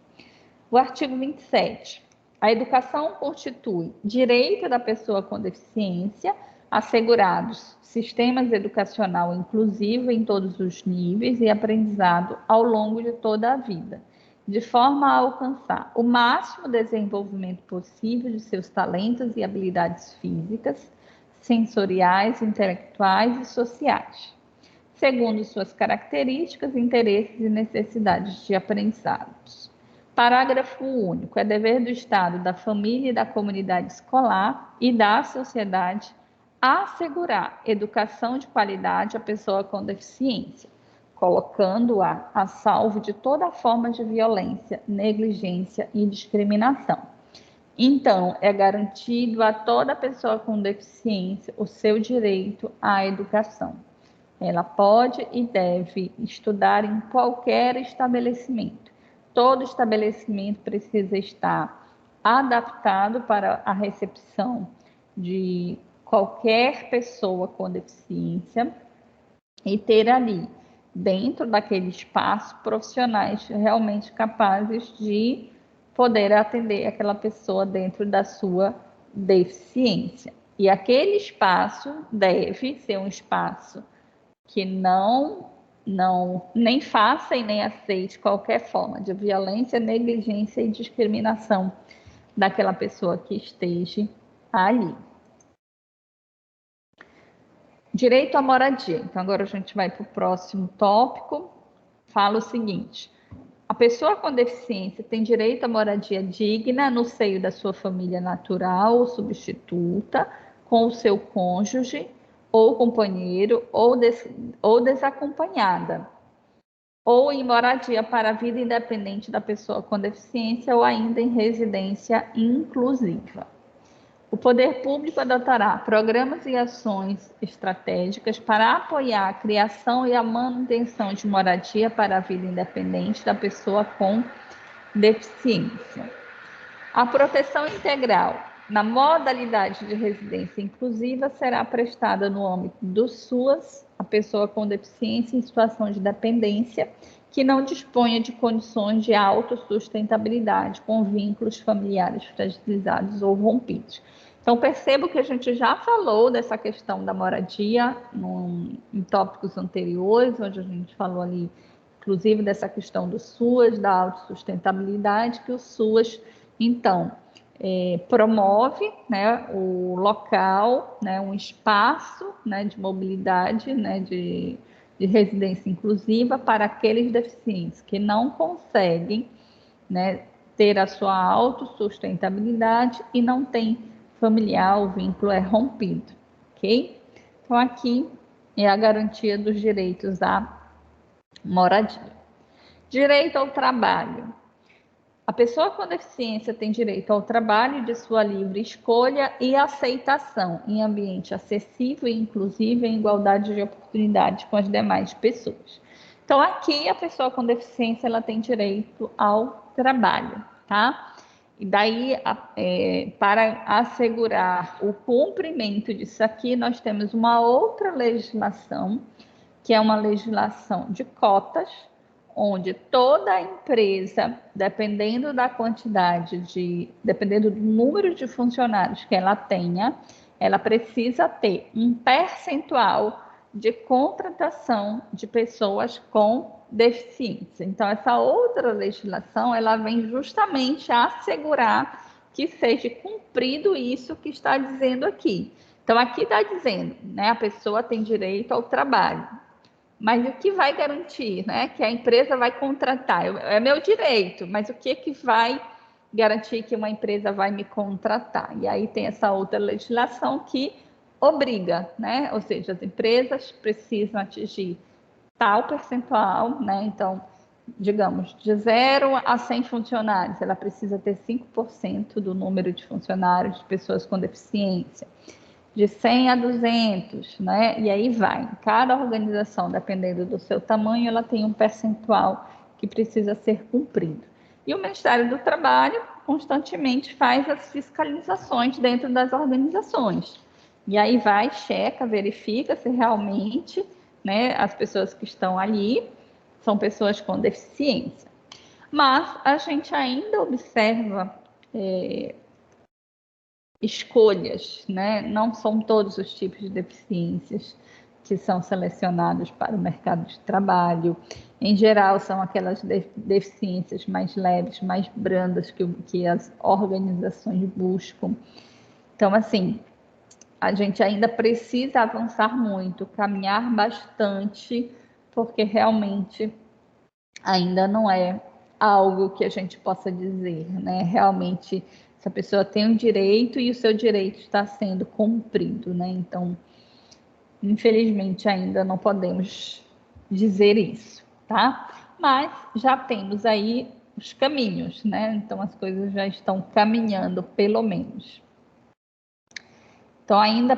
O artigo 27. A educação constitui direito da pessoa com deficiência, assegurados sistemas educacional inclusivo em todos os níveis e aprendizado ao longo de toda a vida, de forma a alcançar o máximo desenvolvimento possível de seus talentos e habilidades físicas, sensoriais, intelectuais e sociais, segundo suas características, interesses e necessidades de aprendizados. Parágrafo único. É dever do Estado, da família e da comunidade escolar e da sociedade assegurar educação de qualidade à pessoa com deficiência, colocando-a a salvo de toda forma de violência, negligência e discriminação. Então, é garantido a toda pessoa com deficiência o seu direito à educação. Ela pode e deve estudar em qualquer estabelecimento. Todo estabelecimento precisa estar adaptado para a recepção de qualquer pessoa com deficiência e ter ali, dentro daquele espaço, profissionais realmente capazes de poder atender aquela pessoa dentro da sua deficiência. E aquele espaço deve ser um espaço que nem faça e nem aceite qualquer forma de violência, negligência e discriminação daquela pessoa que esteja ali. Direito à moradia. Então, agora a gente vai para o próximo tópico. Fala o seguinte: a pessoa com deficiência tem direito à moradia digna no seio da sua família natural ou substituta, com o seu cônjuge ou companheiro ou desacompanhada, ou em moradia para a vida independente da pessoa com deficiência ou ainda em residência inclusiva. O poder público adotará programas e ações estratégicas para apoiar a criação e a manutenção de moradia para a vida independente da pessoa com deficiência. A proteção integral na modalidade de residência inclusiva será prestada no âmbito do SUAS, a pessoa com deficiência em situação de dependência que não disponha de condições de autossustentabilidade, com vínculos familiares fragilizados ou rompidos. Então, percebo que a gente já falou dessa questão da moradia em tópicos anteriores, onde a gente falou ali, inclusive, dessa questão do SUAS, da autossustentabilidade, que o SUAS, então, promove, né, o local, né, um espaço, né, de mobilidade, né, de residência inclusiva para aqueles deficientes que não conseguem, né, ter a sua autossustentabilidade e não tem familiar, o vínculo é rompido, ok? Então, aqui é a garantia dos direitos à moradia. Direito ao trabalho. A pessoa com deficiência tem direito ao trabalho de sua livre escolha e aceitação em ambiente acessível e inclusivo em igualdade de oportunidades com as demais pessoas. Então, aqui a pessoa com deficiência ela tem direito ao trabalho, tá? E daí, para assegurar o cumprimento disso aqui, nós temos uma outra legislação, que é uma legislação de cotas, onde toda empresa, dependendo da quantidade dependendo do número de funcionários que ela tenha, ela precisa ter um percentual de contratação de pessoas com deficiência. Então, essa outra legislação, ela vem justamente assegurar que seja cumprido isso que está dizendo aqui. Então, aqui está dizendo, né, a pessoa tem direito ao trabalho. Mas o que vai garantir, né? Que a empresa vai contratar? É meu direito, mas o que vai garantir que uma empresa vai me contratar? E aí tem essa outra legislação que obriga, né? Ou seja, as empresas precisam atingir tal percentual, né? Então, digamos, de 0 a 100 funcionários, ela precisa ter 5% do número de funcionários de pessoas com deficiência. De 100 a 200, né? E aí vai. Cada organização, dependendo do seu tamanho, ela tem um percentual que precisa ser cumprido. E o Ministério do Trabalho constantemente faz as fiscalizações dentro das organizações. E aí vai, checa, verifica se realmente, né, as pessoas que estão ali são pessoas com deficiência. Mas a gente ainda observa escolhas, né? Não são todos os tipos de deficiências que são selecionados para o mercado de trabalho. Em geral, são aquelas deficiências mais leves, mais brandas que as organizações buscam. Então, assim, a gente ainda precisa avançar muito, caminhar bastante, porque realmente ainda não é algo que a gente possa dizer, né? Realmente essa pessoa tem um direito e o seu direito está sendo cumprido, né? Então, infelizmente, ainda não podemos dizer isso, tá? Mas já temos aí os caminhos, né? Então, as coisas já estão caminhando, pelo menos. Então, ainda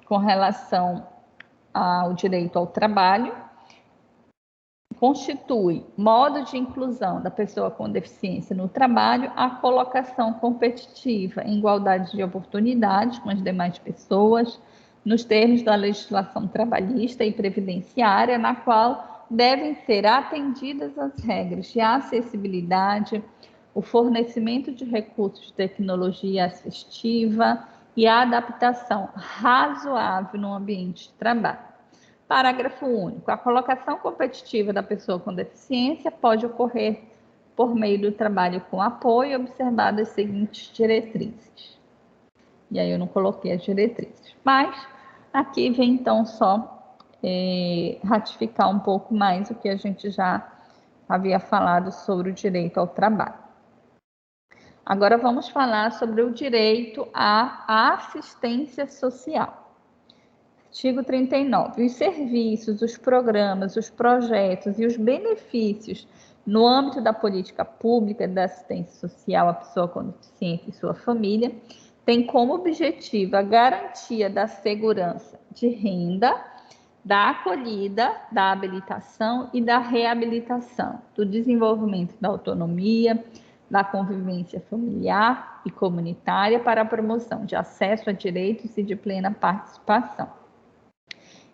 com relação ao direito ao trabalho, constitui modo de inclusão da pessoa com deficiência no trabalho a colocação competitiva em igualdade de oportunidades com as demais pessoas, nos termos da legislação trabalhista e previdenciária, na qual devem ser atendidas as regras de acessibilidade, o fornecimento de recursos de tecnologia assistiva e a adaptação razoável no ambiente de trabalho. Parágrafo único. A colocação competitiva da pessoa com deficiência pode ocorrer por meio do trabalho com apoio, observadas as seguintes diretrizes. E aí eu não coloquei as diretrizes. Mas aqui vem então só ratificar um pouco mais o que a gente já havia falado sobre o direito ao trabalho. Agora vamos falar sobre o direito à assistência social. Artigo 39. Os serviços, os programas, os projetos e os benefícios no âmbito da política pública da assistência social à pessoa com deficiência e sua família têm como objetivo a garantia da segurança de renda, da acolhida, da habilitação e da reabilitação, do desenvolvimento da autonomia, da convivência familiar e comunitária para a promoção de acesso a direitos e de plena participação.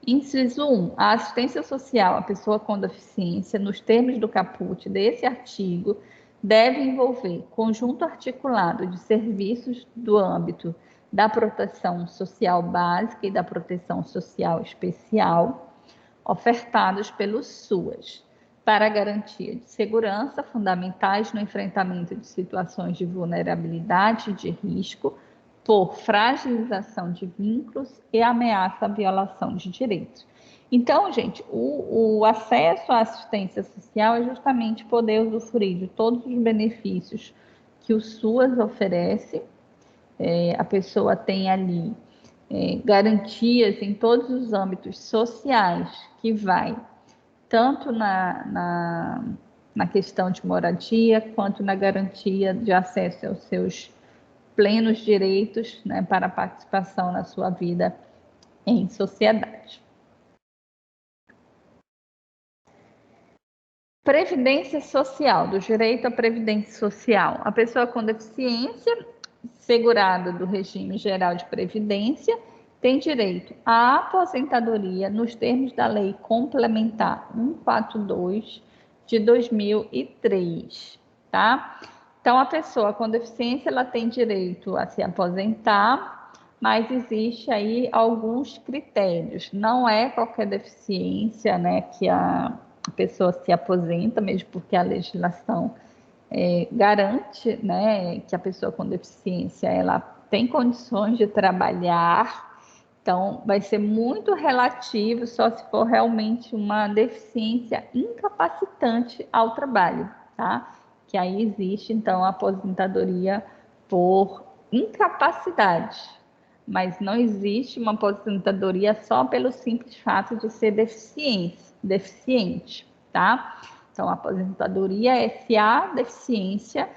Inciso 1. A assistência social à pessoa com deficiência, nos termos do caput desse artigo, deve envolver conjunto articulado de serviços do âmbito da proteção social básica e da proteção social especial, ofertados pelos SUAS, para a garantia de segurança fundamentais no enfrentamento de situações de vulnerabilidade e de risco por fragilização de vínculos e ameaça à violação de direitos. Então, gente, o acesso à assistência social é justamente poder usufruir de todos os benefícios que o SUAS oferece. A pessoa tem ali garantias em todos os âmbitos sociais, que vai tanto na questão de moradia, quanto na garantia de acesso aos seus plenos direitos, né, para a participação na sua vida em sociedade. Previdência social, do direito à previdência social. A pessoa com deficiência, segurada do regime geral de previdência, tem direito à aposentadoria nos termos da Lei Complementar 142 de 2003, tá? Então, a pessoa com deficiência, ela tem direito a se aposentar, mas existe aí alguns critérios. Não é qualquer deficiência, né, que a pessoa se aposenta, mesmo porque a legislação garante, né, que a pessoa com deficiência ela tem condições de trabalhar. Então, vai ser muito relativo só se for realmente uma deficiência incapacitante ao trabalho, tá? Que aí existe, então, a aposentadoria por incapacidade, mas não existe uma aposentadoria só pelo simples fato de ser deficiente, tá? Então, a aposentadoria é se a deficiência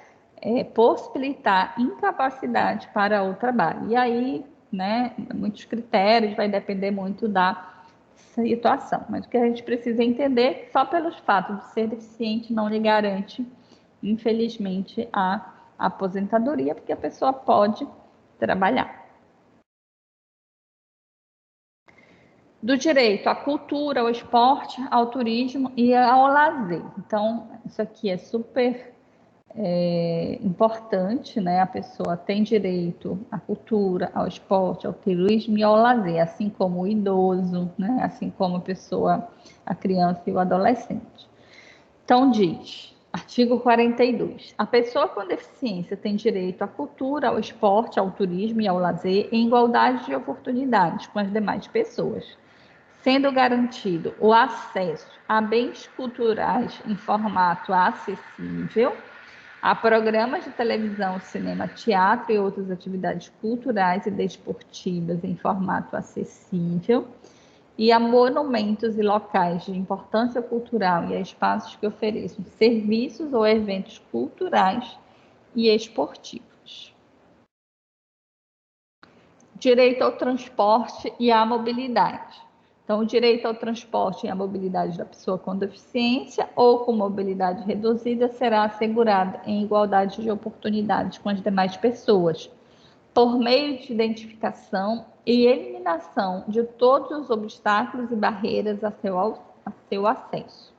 possibilitar incapacidade para o trabalho. E aí, né, muitos critérios, vai depender muito da situação. Mas o que a gente precisa entender é que só pelos fatos de ser deficiente não lhe garante, infelizmente, a aposentadoria, porque a pessoa pode trabalhar. Do direito à cultura, ao esporte, ao turismo e ao lazer. Então, isso aqui é super importante, né? A pessoa tem direito à cultura, ao esporte, ao turismo e ao lazer, assim como o idoso, né? Assim como a criança e o adolescente. Então, diz, artigo 42, a pessoa com deficiência tem direito à cultura, ao esporte, ao turismo e ao lazer em igualdade de oportunidades com as demais pessoas, sendo garantido o acesso a bens culturais em formato acessível, a programas de televisão, cinema, teatro e outras atividades culturais e desportivas em formato acessível, e a monumentos e locais de importância cultural e a espaços que ofereçam serviços ou eventos culturais e esportivos. Direito ao transporte e à mobilidade. Então, o direito ao transporte e à mobilidade da pessoa com deficiência ou com mobilidade reduzida será assegurado em igualdade de oportunidades com as demais pessoas, por meio de identificação e eliminação de todos os obstáculos e barreiras a seu acesso.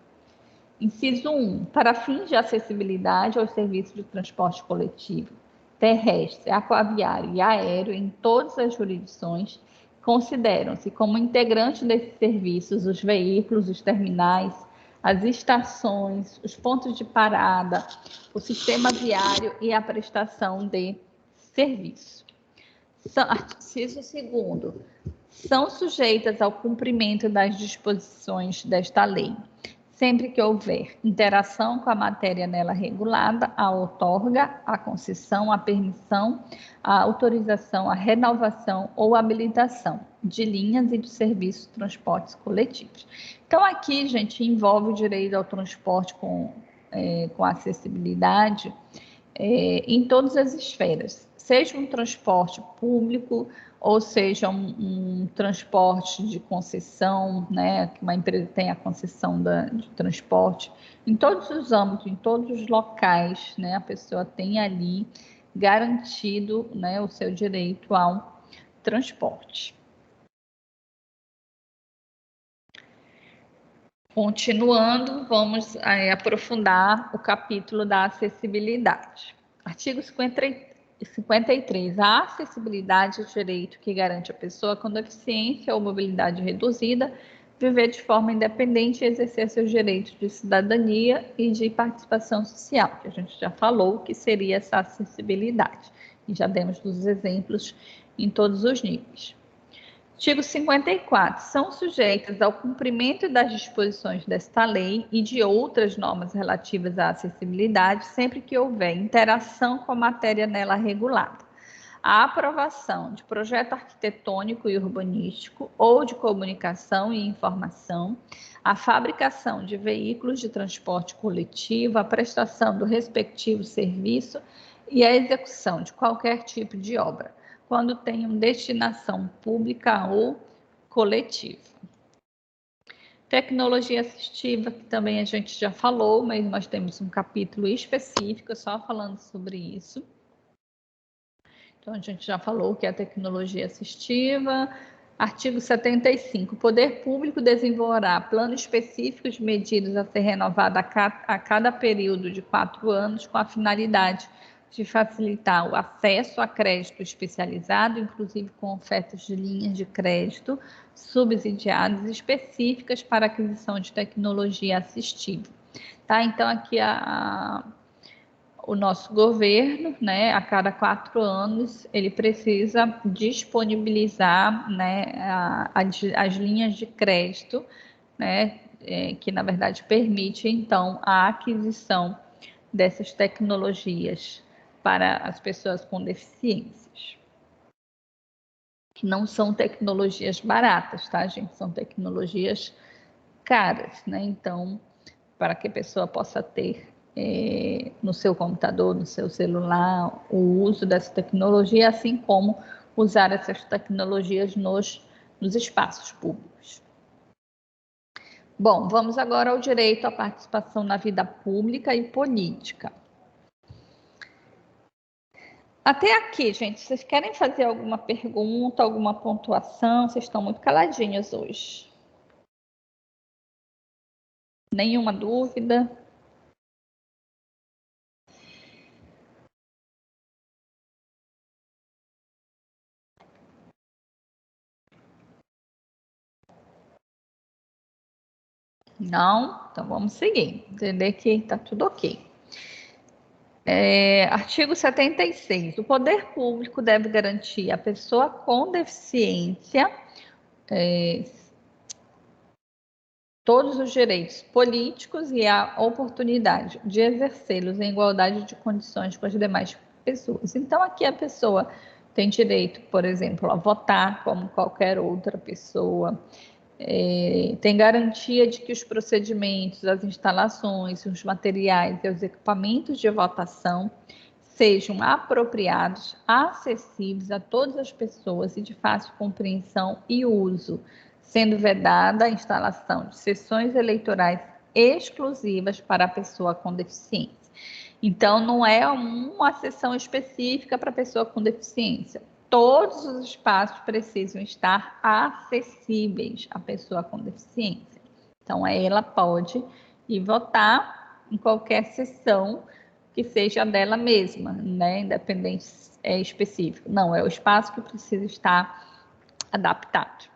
Inciso 1. Para fins de acessibilidade aos serviços de transporte coletivo, terrestre, aquaviário e aéreo em todas as jurisdições, consideram-se como integrantes desses serviços os veículos, os terminais, as estações, os pontos de parada, o sistema viário e a prestação de serviço. Inciso 2. São sujeitas ao cumprimento das disposições desta lei, sempre que houver interação com a matéria nela regulada, a outorga, a concessão, a permissão, a autorização, a renovação ou habilitação de linhas e de serviços de transportes coletivos. Então, aqui, gente, envolve o direito ao transporte com acessibilidade em todas as esferas, seja um transporte público, ou seja um transporte de concessão, né, que uma empresa tem a concessão de transporte, em todos os âmbitos, em todos os locais, né, a pessoa tem ali garantido, né, o seu direito ao transporte. Continuando, vamos aprofundar o capítulo da acessibilidade. Artigo 53. A acessibilidade é o direito que garante à pessoa com deficiência ou mobilidade reduzida viver de forma independente e exercer seus direitos de cidadania e de participação social, que a gente já falou que seria essa acessibilidade. E já demos os exemplos em todos os níveis. Artigo 54. São sujeitas ao cumprimento das disposições desta lei e de outras normas relativas à acessibilidade, sempre que houver interação com a matéria nela regulada. A aprovação de projeto arquitetônico e urbanístico ou de comunicação e informação, a fabricação de veículos de transporte coletivo, a prestação do respectivo serviço e a execução de qualquer tipo de obra, quando tenham destinação pública ou coletiva. Tecnologia assistiva, que também a gente já falou, mas nós temos um capítulo específico só falando sobre isso. Então, a gente já falou que é a tecnologia assistiva. Artigo 75. O poder público desenvolverá plano específico de medidas a ser renovado a cada período de 4 anos, com a finalidade de facilitar o acesso a crédito especializado, inclusive com ofertas de linhas de crédito subsidiadas específicas para aquisição de tecnologia assistiva. Tá? Então, aqui o nosso governo, né, a cada 4 anos, ele precisa disponibilizar, né, as linhas de crédito, né, que na verdade permite então a aquisição dessas tecnologias para as pessoas com deficiências, que não são tecnologias baratas, tá, gente? São tecnologias caras, né? Então, para que a pessoa possa ter no seu computador, no seu celular, o uso dessa tecnologia, assim como usar essas tecnologias nos espaços públicos. Bom, vamos agora ao direito à participação na vida pública e política. Até aqui, gente, vocês querem fazer alguma pergunta, alguma pontuação? Vocês estão muito caladinhos hoje. Nenhuma dúvida? Não? Então vamos seguir. Entender que está tudo ok. Artigo 76. O poder público deve garantir à pessoa com deficiência todos os direitos políticos e a oportunidade de exercê-los em igualdade de condições com as demais pessoas. Então, aqui a pessoa tem direito, por exemplo, a votar como qualquer outra pessoa, tem garantia de que os procedimentos, as instalações, os materiais e os equipamentos de votação sejam apropriados, acessíveis a todas as pessoas e de fácil compreensão e uso, sendo vedada a instalação de sessões eleitorais exclusivas para a pessoa com deficiência. Então, não é uma sessão específica para a pessoa com deficiência. Todos os espaços precisam estar acessíveis à pessoa com deficiência. Então, ela pode ir votar em qualquer sessão que seja dela mesma, né? Independente específico. Não, é o espaço que precisa estar adaptado.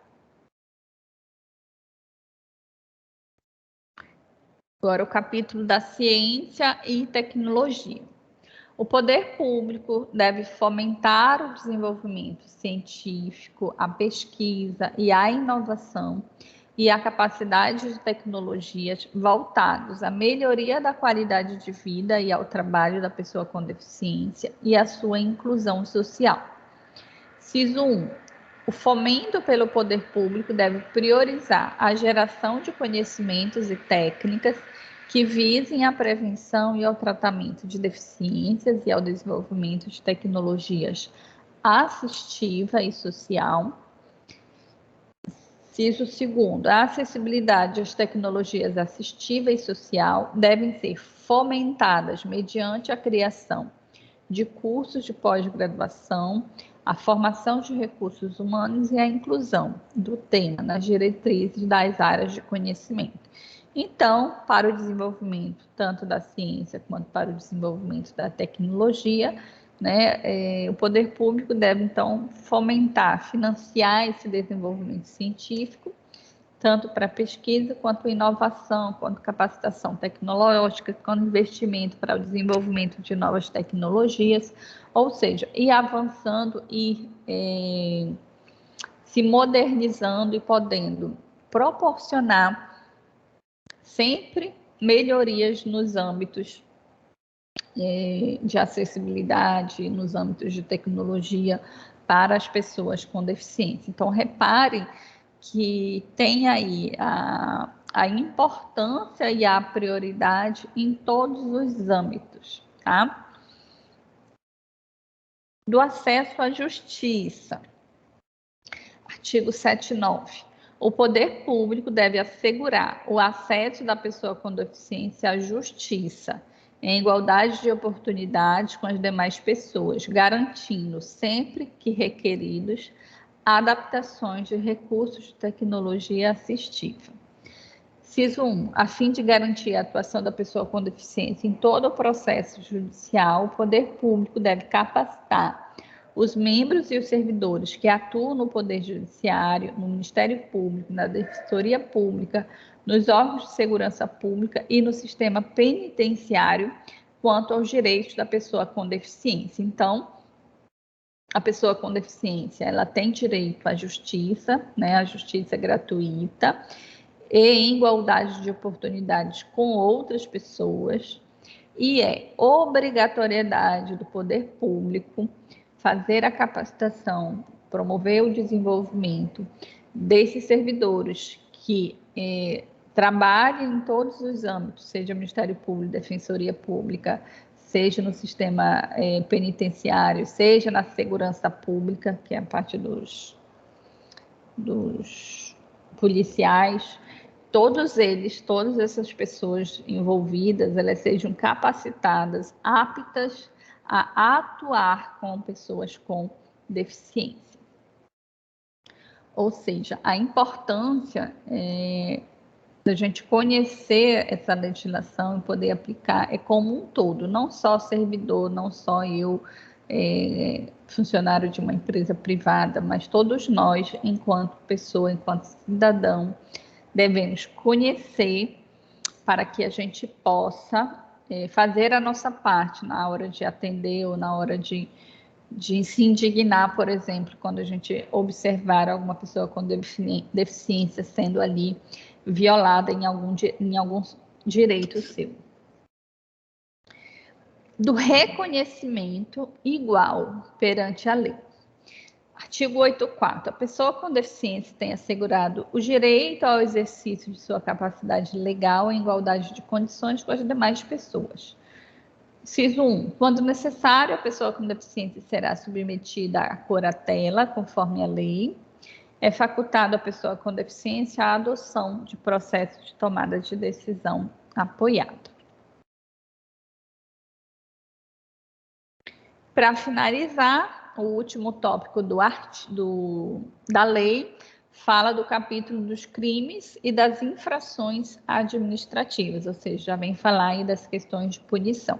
Agora, o capítulo da ciência e tecnologia. O poder público deve fomentar o desenvolvimento científico, a pesquisa e a inovação e a capacidade de tecnologias voltados à melhoria da qualidade de vida e ao trabalho da pessoa com deficiência e à sua inclusão social. Ciso 1. O fomento pelo poder público deve priorizar a geração de conhecimentos e técnicas que visem à prevenção e ao tratamento de deficiências e ao desenvolvimento de tecnologias assistiva e social. Ciso 2. A acessibilidade às tecnologias assistiva e social devem ser fomentadas mediante a criação de cursos de pós-graduação, a formação de recursos humanos e a inclusão do tema nas diretrizes das áreas de conhecimento. Então, para o desenvolvimento tanto da ciência quanto para o desenvolvimento da tecnologia, né, o poder público deve, então, fomentar, financiar esse desenvolvimento científico, tanto para pesquisa, quanto inovação, quanto capacitação tecnológica, quanto investimento para o desenvolvimento de novas tecnologias, ou seja, ir avançando e se modernizando e podendo proporcionar sempre melhorias nos âmbitos de acessibilidade, nos âmbitos de tecnologia para as pessoas com deficiência. Então, reparem que tem aí a importância e a prioridade em todos os âmbitos, tá? Do acesso à justiça. Artigo 79. O poder público deve assegurar o acesso da pessoa com deficiência à justiça, em igualdade de oportunidades com as demais pessoas, garantindo, sempre que requeridos, adaptações de recursos de tecnologia assistiva. Inciso 1. A fim de garantir a atuação da pessoa com deficiência em todo o processo judicial, o poder público deve capacitar os membros e os servidores que atuam no Poder Judiciário, no Ministério Público, na Defensoria Pública, nos órgãos de segurança pública e no sistema penitenciário quanto aos direitos da pessoa com deficiência. Então, a pessoa com deficiência, ela tem direito à justiça, né, à justiça gratuita e em igualdade de oportunidades com outras pessoas, e é obrigatoriedade do poder público fazer a capacitação, promover o desenvolvimento desses servidores que trabalhem em todos os âmbitos, seja Ministério Público, Defensoria Pública, seja no sistema penitenciário, seja na segurança pública, que é a parte dos policiais, todos eles, todas essas pessoas envolvidas, elas sejam capacitadas, aptas a atuar com pessoas com deficiência. Ou seja, a importância da gente conhecer essa legislação e poder aplicar é como um todo, não só servidor, não só eu, funcionário de uma empresa privada, mas todos nós, enquanto pessoa, enquanto cidadão, devemos conhecer para que a gente possa fazer a nossa parte na hora de atender ou na hora de se indignar, por exemplo, quando a gente observar alguma pessoa com deficiência sendo ali violada em algum direito seu. Do reconhecimento igual perante a lei. Artigo 84. A pessoa com deficiência tem assegurado o direito ao exercício de sua capacidade legal em igualdade de condições com as demais pessoas. Inciso 1. Quando necessário, a pessoa com deficiência será submetida à curatela, conforme a lei. É facultado à pessoa com deficiência a adoção de processo de tomada de decisão apoiado. Para finalizar, o último tópico da lei fala do capítulo dos crimes e das infrações administrativas, ou seja, já vem falar aí das questões de punição.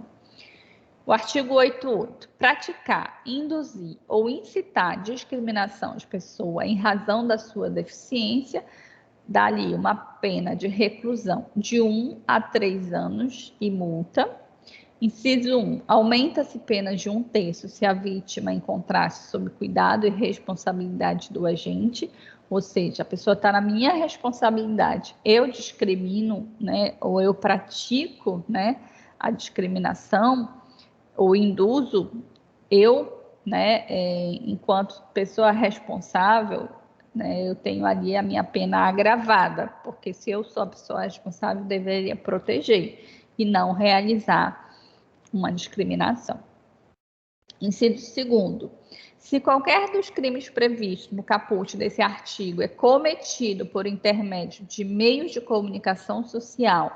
O artigo 88. Praticar, induzir ou incitar discriminação de pessoa em razão da sua deficiência dá-lhe uma pena de reclusão de 1 a 3 anos e multa. Inciso 1. Aumenta-se pena de 1/3 se a vítima encontrar-se sob cuidado e responsabilidade do agente, ou seja, a pessoa está na minha responsabilidade, eu discrimino, né, ou eu pratico, né, a discriminação, ou induzo, eu, né, enquanto pessoa responsável, né, eu tenho ali a minha pena agravada, porque se eu sou a pessoa responsável, deveria proteger e não realizar uma discriminação. Inciso 2º. Se qualquer dos crimes previstos no caput desse artigo é cometido por intermédio de meios de comunicação social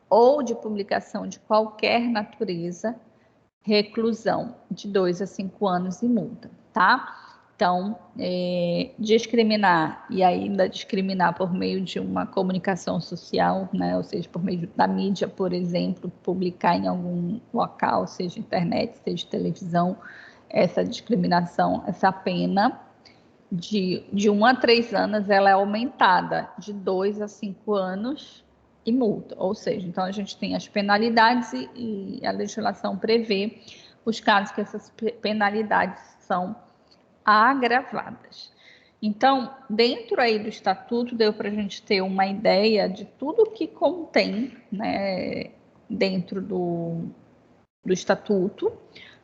ou de publicação de qualquer natureza, reclusão de 2 a 5 anos e multa, tá? Então, discriminar e ainda discriminar por meio de uma comunicação social, né? Ou seja, por meio da mídia, por exemplo, publicar em algum local, seja internet, seja televisão, essa discriminação, essa pena de 1 a 3 anos, ela é aumentada de 2 a 5 anos e multa. Ou seja, então a gente tem as penalidades e a legislação prevê os casos que essas penalidades são agravadas. Então, dentro aí do estatuto, deu para a gente ter uma ideia de tudo que contém, né, dentro do estatuto,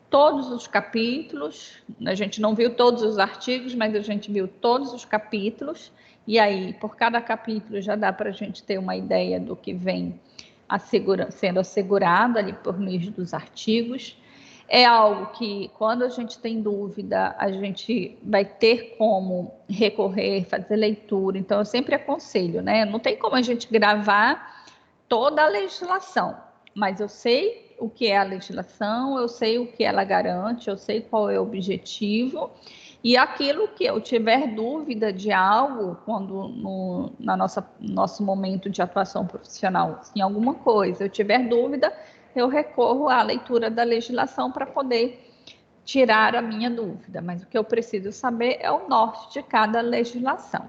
todos os capítulos. A gente não viu todos os artigos, mas a gente viu todos os capítulos, e aí, por cada capítulo, já dá para a gente ter uma ideia do que vem sendo assegurado ali por meio dos artigos. É algo que, quando a gente tem dúvida, a gente vai ter como recorrer, fazer leitura. Então, eu sempre aconselho, né? Não tem como a gente gravar toda a legislação, mas eu sei o que é a legislação, eu sei o que ela garante, eu sei qual é o objetivo, e aquilo que eu tiver dúvida de algo, quando no nosso momento de atuação profissional, em alguma coisa, eu tiver dúvida, eu recorro à leitura da legislação para poder tirar a minha dúvida, mas o que eu preciso saber é o norte de cada legislação,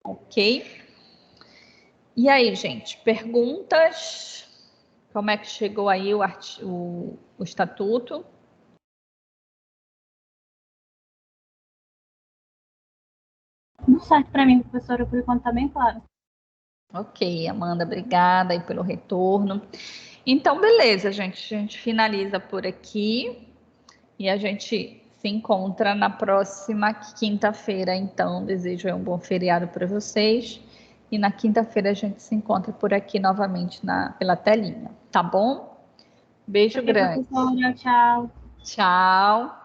ok? E aí, gente, perguntas? Como é que chegou aí o estatuto? Tudo certo para mim, professora, por enquanto está bem claro. Ok, Amanda, obrigada aí pelo retorno. Então, beleza, gente. A gente finaliza por aqui e a gente se encontra na próxima quinta-feira. Então, desejo um bom feriado para vocês. E na quinta-feira a gente se encontra por aqui novamente pela telinha, tá bom? Beijo grande. Professora, tchau. Tchau.